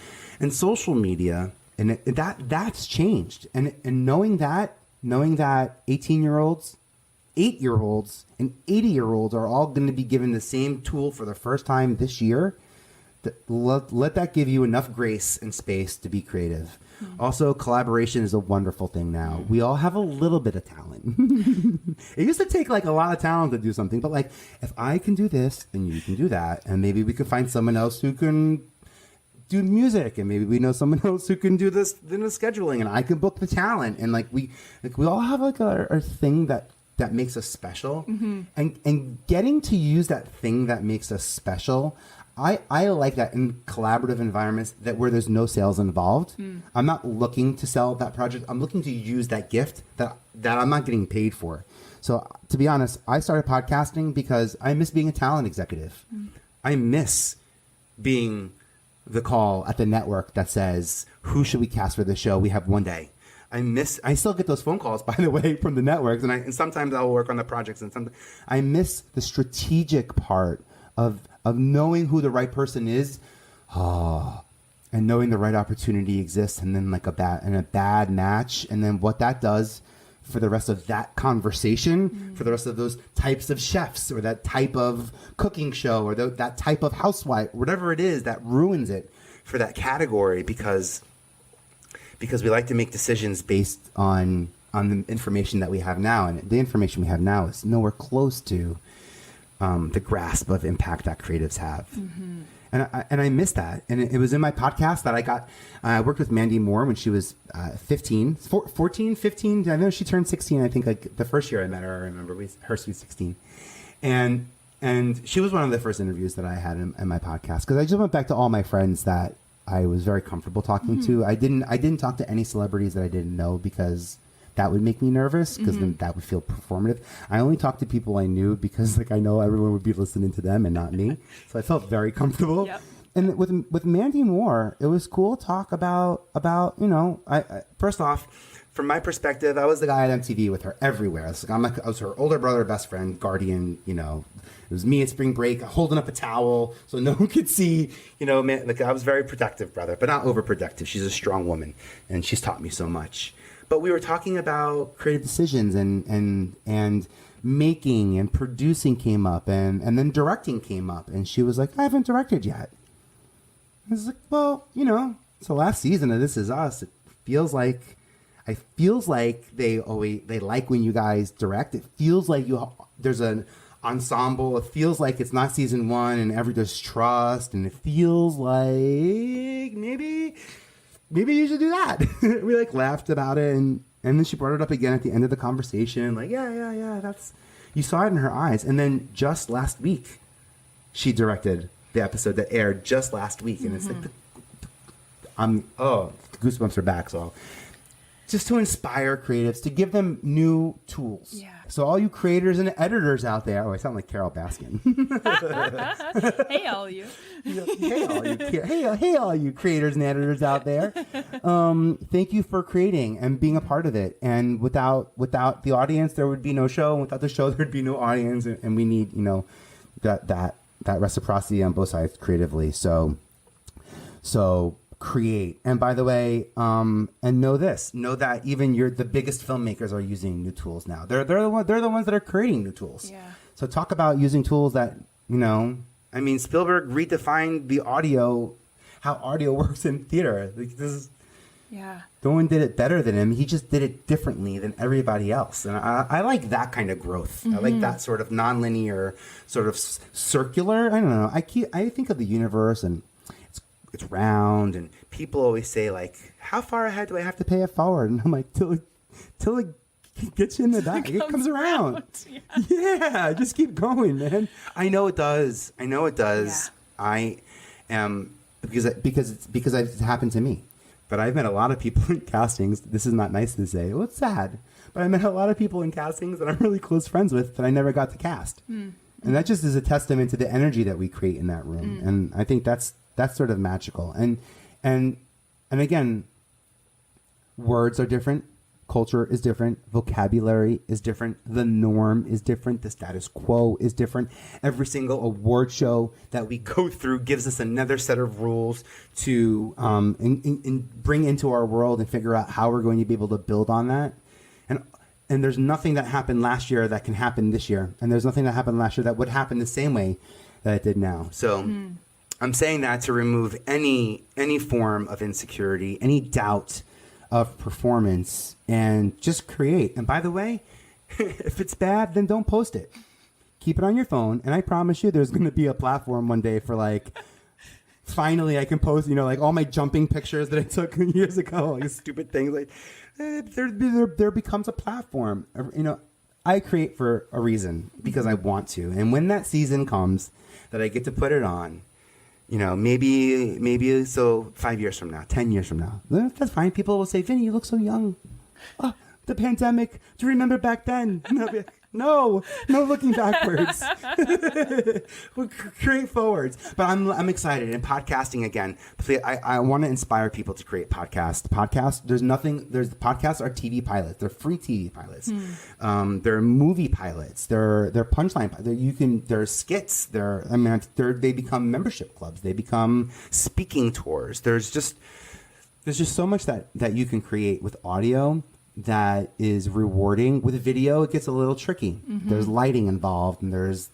social media, and that's changed. And knowing that 18-year-olds, 8-year-olds, and 80-year-olds are all going to be given the same tool for the first time this year, let that give you enough grace and space to be creative. Also, collaboration is a wonderful thing now. We all have a little bit of talent. It used to take like a lot of talent to do something, but like if I can do this, then you can do that, and maybe we could find someone else who can do music, and maybe we know someone else who can do this, the scheduling, and I can book the talent, and we all have like our thing that makes us special, and getting to use that thing that makes us special. I like that in collaborative environments where there's no sales involved. I'm not looking to sell that project. I'm looking to use that gift that I'm not getting paid for. So to be honest, I started podcasting because I miss being a talent executive. I miss being the call at the network that says, who should we cast for this show? We have one day. I still get those phone calls, by the way, from the networks, and sometimes I'll work on the projects, and sometimes I miss the strategic part of knowing who the right person is, and knowing the right opportunity exists, and then like a bad match, and then what that does for the rest of that conversation, for the rest of those types of chefs, or that type of cooking show, or that type of housewife, whatever it is that ruins it for that category, because we like to make decisions based on the information that we have now, and the information we have now is nowhere close to the grasp of impact that creatives have. And I miss that. And it was in my podcast that I worked with Mandy Moore when she was 15, 14, 15. I know she turned 16, I think, like the first year I met her. I remember her sweet 16. And she was one of the first interviews that I had in my podcast, because I just went back to all my friends that I was very comfortable talking to. I didn't talk to any celebrities that I didn't know, because that would make me nervous, because then that would feel performative. I only talked to people I knew because like I know everyone would be listening to them and not me. So I felt very comfortable. Yep. And with Mandy Moore, it was cool to talk about I first off, from my perspective, I was the guy at MTV with her everywhere. I was her older brother, best friend, guardian. It was me at spring break holding up a towel so no one could see. I was very protective brother, but not overprotective. She's a strong woman, and she's taught me so much. But we were talking about creative decisions, and making and producing came up, and then directing came up. And she was like, I haven't directed yet. I was like, well, it's the last season of This Is Us. It feels like they like when you guys direct. It feels like there's an ensemble. It feels like it's not season one and there's trust. And it feels like maybe you should do that. We laughed about it, and then she brought it up again at the end of the conversation. Like, yeah, you saw it in her eyes. And then just last week, she directed the episode that aired just last week, and it's like, the goosebumps are back. So just to inspire creatives, to give them new tools. Yeah. So all you creators and editors out there, I sound like Carol Baskin. Hey, all you. Hey, all you creators and editors out there. Thank you for creating and being a part of it. And without the audience, there would be no show. And without the show, there'd be no audience. And we need, that reciprocity on both sides creatively. So create. And by the way, and know that even the biggest filmmakers are using new tools now. They're the ones that are creating new tools. Yeah. So talk about using tools that, Spielberg redefined how audio works in theater. No one did it better than him. He just did it differently than everybody else. And I like that kind of growth. I like that sort of nonlinear, sort of circular. I don't know. I think of the universe, and it's round, and people always say, like, how far ahead do I have to pay it forward? And I'm like, till it gets you in the back. It comes around. Yeah, just keep going, man. I know it does. Yeah. I am, because it's happened to me. But I've met a lot of people in castings. This is not nice to say. Well, it's sad. But I met a lot of people in castings that I'm really close friends with that I never got to cast. And that just is a testament to the energy that we create in that room. And I think that's sort of magical. And again, words are different. Culture is different. Vocabulary is different. The norm is different. The status quo is different. Every single award show that we go through gives us another set of rules to bring into our world and figure out how we're going to be able to build on that. And there's nothing that happened last year that can happen this year. And there's nothing that happened last year that would happen the same way that it did now. So I'm saying that to remove any form of insecurity, any doubt of performance, and just create. And by the way, if it's bad, then don't post it. Keep it on your phone, and I promise you there's going to be a platform one day for finally I can post, like all my jumping pictures that I took years ago, like stupid things. Like there becomes a platform. I create for a reason because I want to. And when that season comes that I get to put it on, maybe so 5 years from now, 10 years from now, that's fine. People will say, Vinnie, you look so young. Oh, the pandemic. Do you remember back then? No looking backwards. We'll create forwards. But I'm excited. And podcasting again. I want to inspire people to create podcasts. Podcasts are TV pilots. They're free TV pilots. They're movie pilots. They're punchline. They're skits. They become membership clubs. They become speaking tours. There's just so much that you can create with audio that is rewarding. With video, it gets a little tricky. There's lighting involved, and there's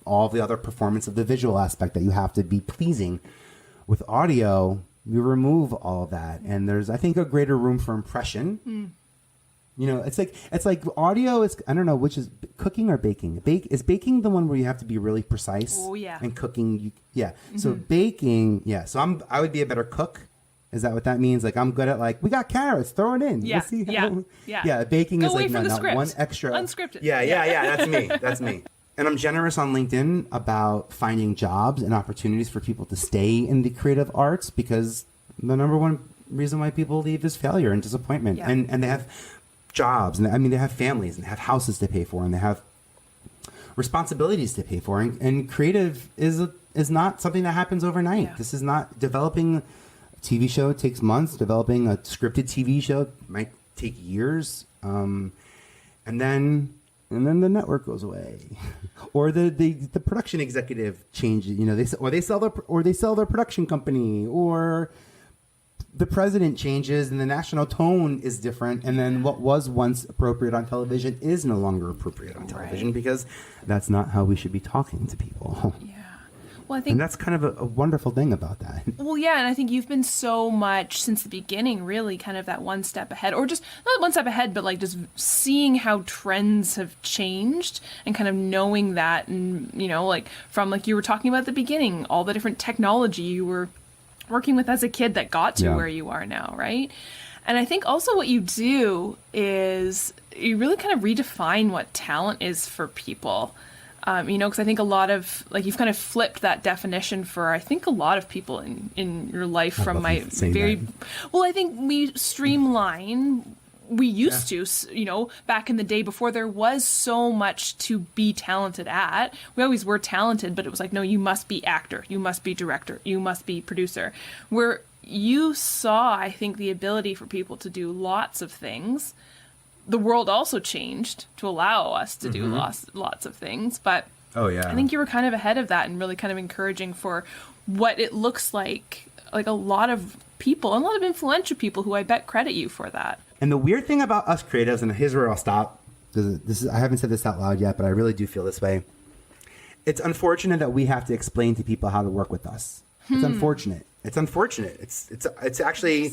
all the other performance of the visual aspect that you have to be pleasing. With audio, you remove all of that, and there's, I think, a greater room for impression. It's like audio is, I don't know, which is cooking or baking. Is baking the one where you have to be really precise? Oh yeah. And cooking, So baking, So I would be a better cook. Is that what that means? Like, I'm good at, we got carrots, throw it in. Yeah, We'll see yeah. Baking Go is away from the not script. one extra. Unscripted. Yeah. That's me. And I'm generous on LinkedIn about finding jobs and opportunities for people to stay in the creative arts, because the number one reason why people leave is failure and disappointment. Yeah. And they have jobs, and they have families, and they have houses to pay for, and they have responsibilities to pay for. And creative is not something that happens overnight. Yeah. This is not developing. TV show takes months. Developing a scripted TV show might take years, and then the network goes away, or the production executive changes. They sell their production company, or the president changes, and the national tone is different, and then what was once appropriate on television is no longer appropriate on television, because that's not how we should be talking to people. Yeah. Well, I think, and that's kind of a wonderful thing about that. Well, yeah, and I think you've been so much since the beginning, really kind of that one step ahead, or just not one step ahead, but just seeing how trends have changed and kind of knowing that, and from you were talking about at the beginning, all the different technology you were working with as a kid that got to where you are now, right? And I think also what you do is you really kind of redefine what talent is for people. Because I think a lot of, you've kind of flipped that definition for, I think, a lot of people in your life from my very, well, I think we streamline, we used to, back in the day before there was so much to be talented at. We always were talented, but it was no, you must be actor, you must be director, you must be producer. Where you saw, I think, the ability for people to do lots of things. The world also changed to allow us to do lots of things, but I think you were kind of ahead of that and really kind of encouraging for what it looks like a lot of people, a lot of influential people who I bet credit you for that. And the weird thing about us creatives, and here's where I'll stop, because I haven't said this out loud yet, but I really do feel this way. It's unfortunate that we have to explain to people how to work with us. It's unfortunate. It's actually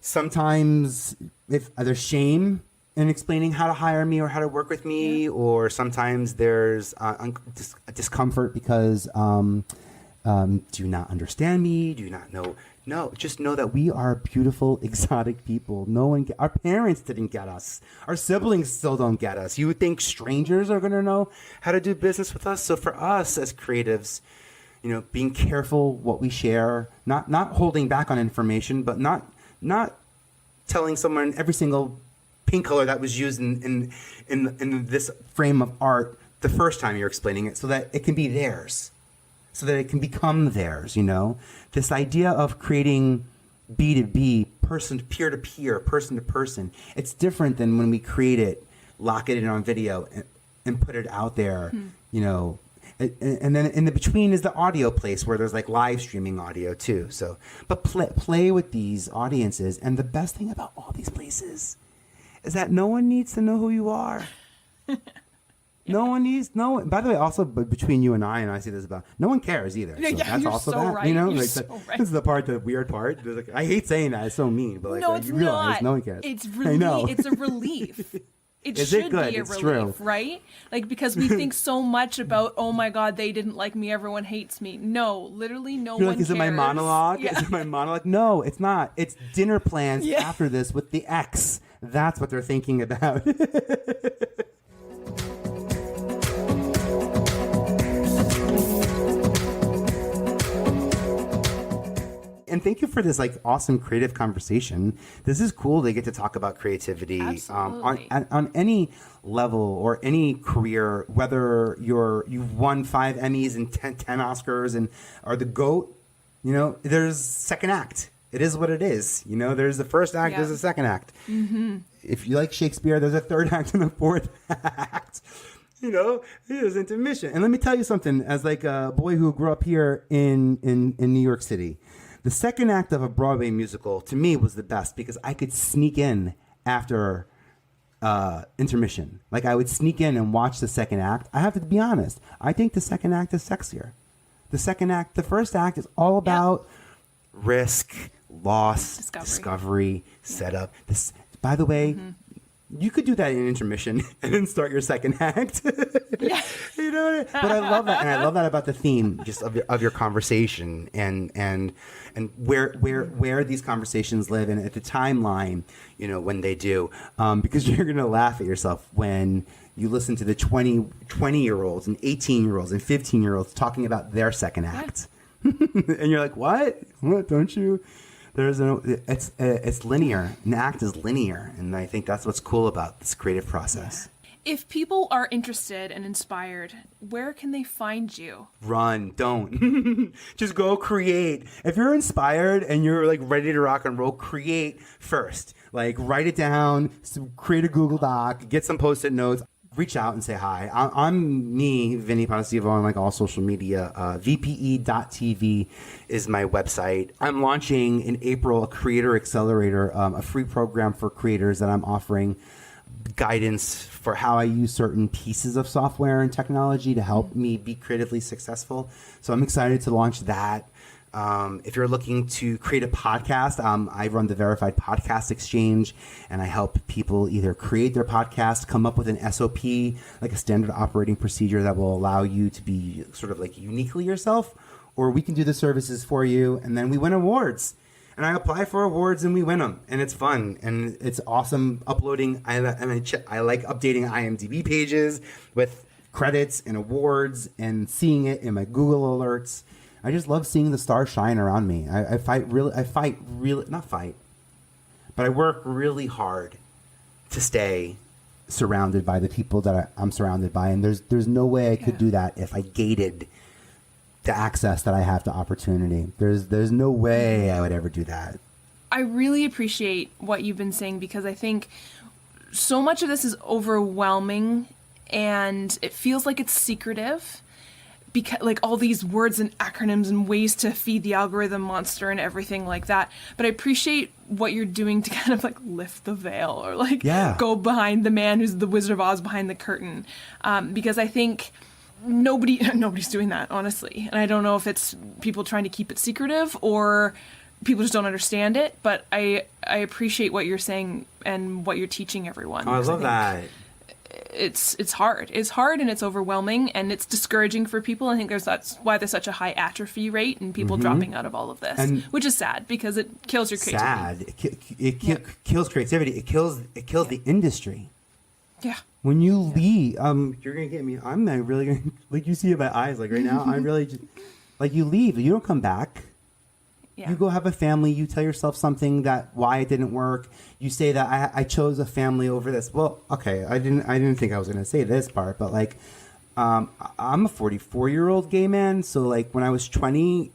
sometimes if there's shame in explaining how to hire me or how to work with me, or sometimes there's a discomfort because do you not understand me? Do you not know? No, just know that we are beautiful, exotic people. Our parents didn't get us. Our siblings still don't get us. You would think strangers are going to know how to do business with us. So for us as creatives, being careful what we share, not holding back on information, but not telling someone every single pink color that was used in this frame of art the first time you're explaining it, so that it can be theirs, so that it can become theirs. This idea of creating B2B, peer-to-peer, person-to-person, it's different than when we create it, lock it in on video, and put it out there. And then in the between is the audio place where there's live streaming audio too. So, but play with these audiences, and the best thing about all these places is that no one needs to know who you are. No one. By the way, also between you and I see this about, no one cares either. So that's you're also so that. Right. You're so right. This is the weird part. I hate saying that. It's so mean, but no, it's you realize not. no one cares. It's really, it's a relief. it Is should it good? be a It's relief, true. right? Like, because we think so much about, oh my God, they didn't like me, everyone hates me. No, literally no You're one like, is cares. it my monologue? Yeah. Is it my monologue? No, it's not. It's dinner plans Yeah. after this with the ex. That's what they're thinking about. And thank you for this like awesome creative conversation. This is cool to get to talk about creativity Absolutely. on any level or any career, whether you've won 5 Emmys and 10 Oscars and are the GOAT. You know, there's second act. It is what it is. You know, there's the first act, Yeah. there's a second act. Mm-hmm. If you like Shakespeare, there's a third act and a fourth act. You know, there's intermission. And let me tell you something, as like a boy who grew up here in New York City, the second act of a Broadway musical to me was the best because I could sneak in after intermission. Like I would sneak in and watch the second act. I have to be honest. I think the second act is sexier. The first act is all about risk, loss, discovery, setup. This, by the way, you could do that in intermission and then start your second act. Yeah. You know what I mean? But I love that, and I love that about the theme just of your conversation and where these conversations live and at the timeline, you know, when they do, because you're gonna laugh at yourself when you listen to the 20-year-olds and 18-year-olds and 15-year-olds talking about their second act, and you're like, what? Don't you? It's linear. An act is linear, and I think that's what's cool about this creative process. If people are interested and inspired, where can they find you? Run, don't. Just go create. If you're inspired and you're like ready to rock and roll, create first. Like write it down, create a Google Doc, get some Post-it notes. Reach out and say hi. I'm me, Vinnie Potestivo, on like all social media. VPE.tv is my website. I'm launching in April a Creator Accelerator, a free program for creators that I'm offering guidance for how I use certain pieces of software and technology to help me be creatively successful. So I'm excited to launch that. If you're looking to create a podcast, I run the Verified Podcast Exchange, and I help people either create their podcast, come up with an SOP, like a standard operating procedure that will allow you to be sort of like uniquely yourself, or we can do the services for you, and then we win awards. And I apply for awards and we win them, and it's fun and it's awesome uploading. I like updating IMDb pages with credits and awards and seeing it in my Google alerts. I just love seeing the stars shine around me. I work really hard to stay surrounded by the people that I'm surrounded by, and there's no way I could do that if I gated the access that I have to opportunity. There's no way I would ever do that. I really appreciate what you've been saying because I think so much of this is overwhelming and it feels like it's secretive. Because like all these words and acronyms and ways to feed the algorithm monster and everything like that. But I appreciate what you're doing to kind of like lift the veil or like go behind the man who's the Wizard of Oz behind the curtain. Because I think nobody's doing that, honestly. And I don't know if it's people trying to keep it secretive or people just don't understand it. But I appreciate what you're saying and what you're teaching everyone. Oh, I love that. It's hard. It's hard and it's overwhelming and it's discouraging for people. I think that's why there's such a high atrophy rate and people dropping out of all of this, and which is sad because it kills your creativity. It kills creativity. It kills the industry. Yeah. When you leave, you're gonna get me. I'm not really gonna, like you see in my eyes, like right now. I'm really just, like you leave, you don't come back. Yeah. You go have a family. You tell yourself something that why it didn't work. You say that I chose a family over this. Well, okay, I didn't think I was gonna say this part, but like, I'm a 44-year-old gay man. So like when I was 20,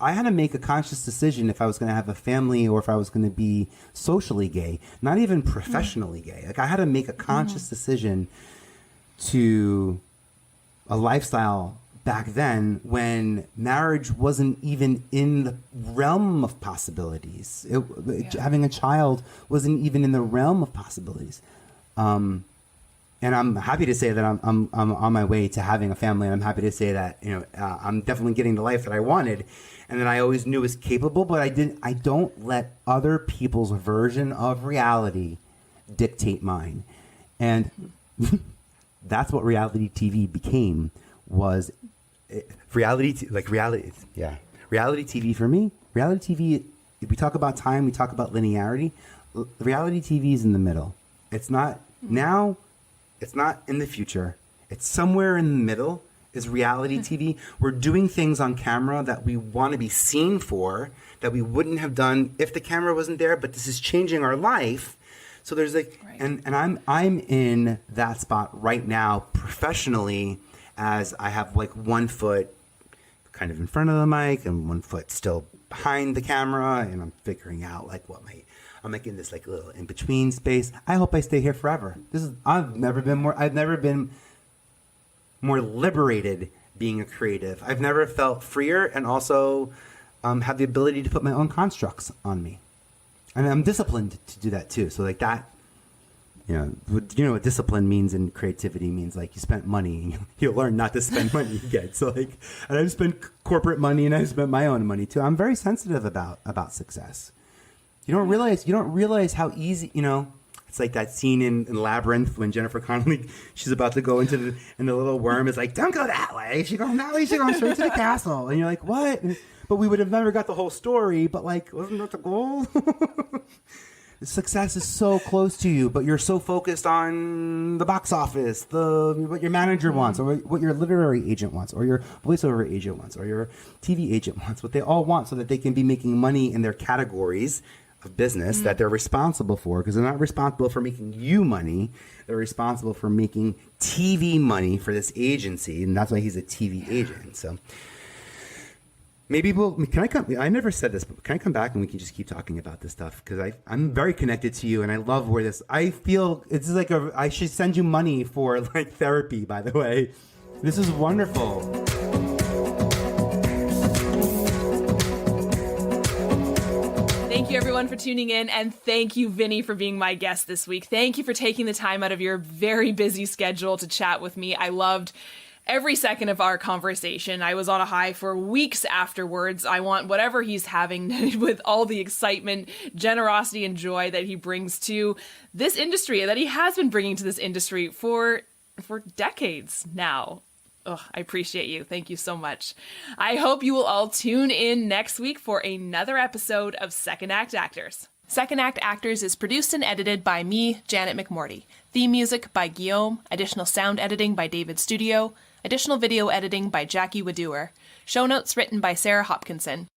I had to make a conscious decision if I was gonna have a family or if I was gonna be socially gay, not even professionally gay. Like I had to make a conscious decision to a lifestyle back then when marriage wasn't even in the realm of possibilities. Having a child wasn't even in the realm of possibilities. And I'm happy to say that I'm on my way to having a family, and I'm happy to say that I'm definitely getting the life that I wanted, and that I always knew was capable. But I don't let other people's version of reality dictate mine. And that's what reality TV became, was reality TV for me. Reality TV, if we talk about time, we talk about linearity. Reality TV is in the middle. It's not now, it's not in the future. It's somewhere in the middle is reality TV. We're doing things on camera that we want to be seen for, that we wouldn't have done if the camera wasn't there, but this is changing our life. So there's like, right. and I'm in that spot right now professionally, as I have like one foot kind of in front of the mic and one foot still behind the camera, and I'm figuring out like I'm like in this like little in between space. I hope I stay here forever. I've never been more liberated being a creative. I've never felt freer, and also have the ability to put my own constructs on me. And I'm disciplined to do that too. So like that, you know what discipline means in creativity means, like you spent money and you'll learn not to spend money again. So like, and I've spent corporate money and I've spent my own money too. I'm very sensitive about success. You don't realize how easy, it's like that scene in Labyrinth when Jennifer Connelly, she's about to go into the little worm is like, don't go that way. She's going that way. She's going straight to the castle. And you're like, what? But we would have never got the whole story. But like, wasn't that the goal? Success is so close to you, but you're so focused on the box office, what your manager wants, or what your literary agent wants, or your voiceover agent wants, or your TV agent wants, what they all want, so that they can be making money in their categories of business that they're responsible for, because they're not responsible for making you money. They're responsible for making TV money for this agency, and that's why he's a TV agent. So maybe I never said this, but can I come back and we can just keep talking about this stuff? Because I'm very connected to you, and I love where I feel it's like I should send you money for like therapy, by the way. This is wonderful. Thank you, everyone, for tuning in, and thank you, Vinnie, for being my guest this week. Thank you for taking the time out of your very busy schedule to chat with me. I loved every second of our conversation. I was on a high for weeks afterwards. I want whatever he's having with all the excitement, generosity, and joy that he brings to this industry, that he has been bringing to this industry for decades now. Oh, I appreciate you. Thank you so much. I hope you will all tune in next week for another episode of Second Act Actors. Second Act Actors is produced and edited by me, Janet McMordie. Theme music by Guillaume. Additional sound editing by David Studio. Additional video editing by Jackie Wadoer. Show notes written by Sarah Hopkinson.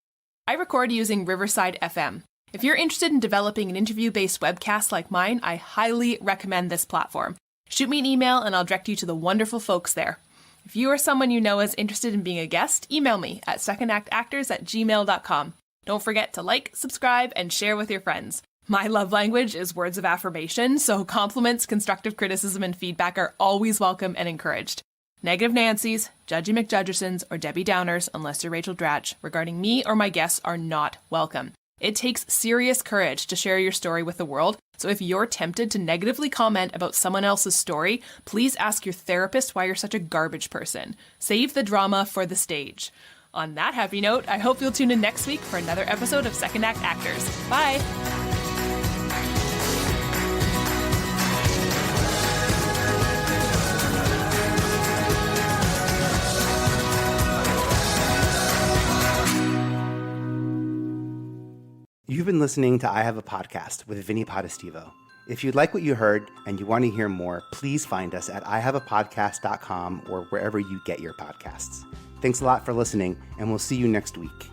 I record using Riverside FM. If you're interested in developing an interview-based webcast like mine, I highly recommend this platform. Shoot me an email and I'll direct you to the wonderful folks there. If you or someone you know is interested in being a guest, email me at secondactactors@gmail.com. Don't forget to like, subscribe, and share with your friends. My love language is words of affirmation, so compliments, constructive criticism, and feedback are always welcome and encouraged. Negative Nancys, Judgy McJudgersons, or Debbie Downers, unless you're Rachel Dratch, regarding me or my guests are not welcome. It takes serious courage to share your story with the world, so if you're tempted to negatively comment about someone else's story, please ask your therapist why you're such a garbage person. Save the drama for the stage. On that happy note, I hope you'll tune in next week for another episode of Second Act Actors. Bye! You've been listening to I Have a Podcast with Vinnie Potestivo. If you like what you heard and you want to hear more, please find us at ihaveapodcast.com or wherever you get your podcasts. Thanks a lot for listening, and we'll see you next week.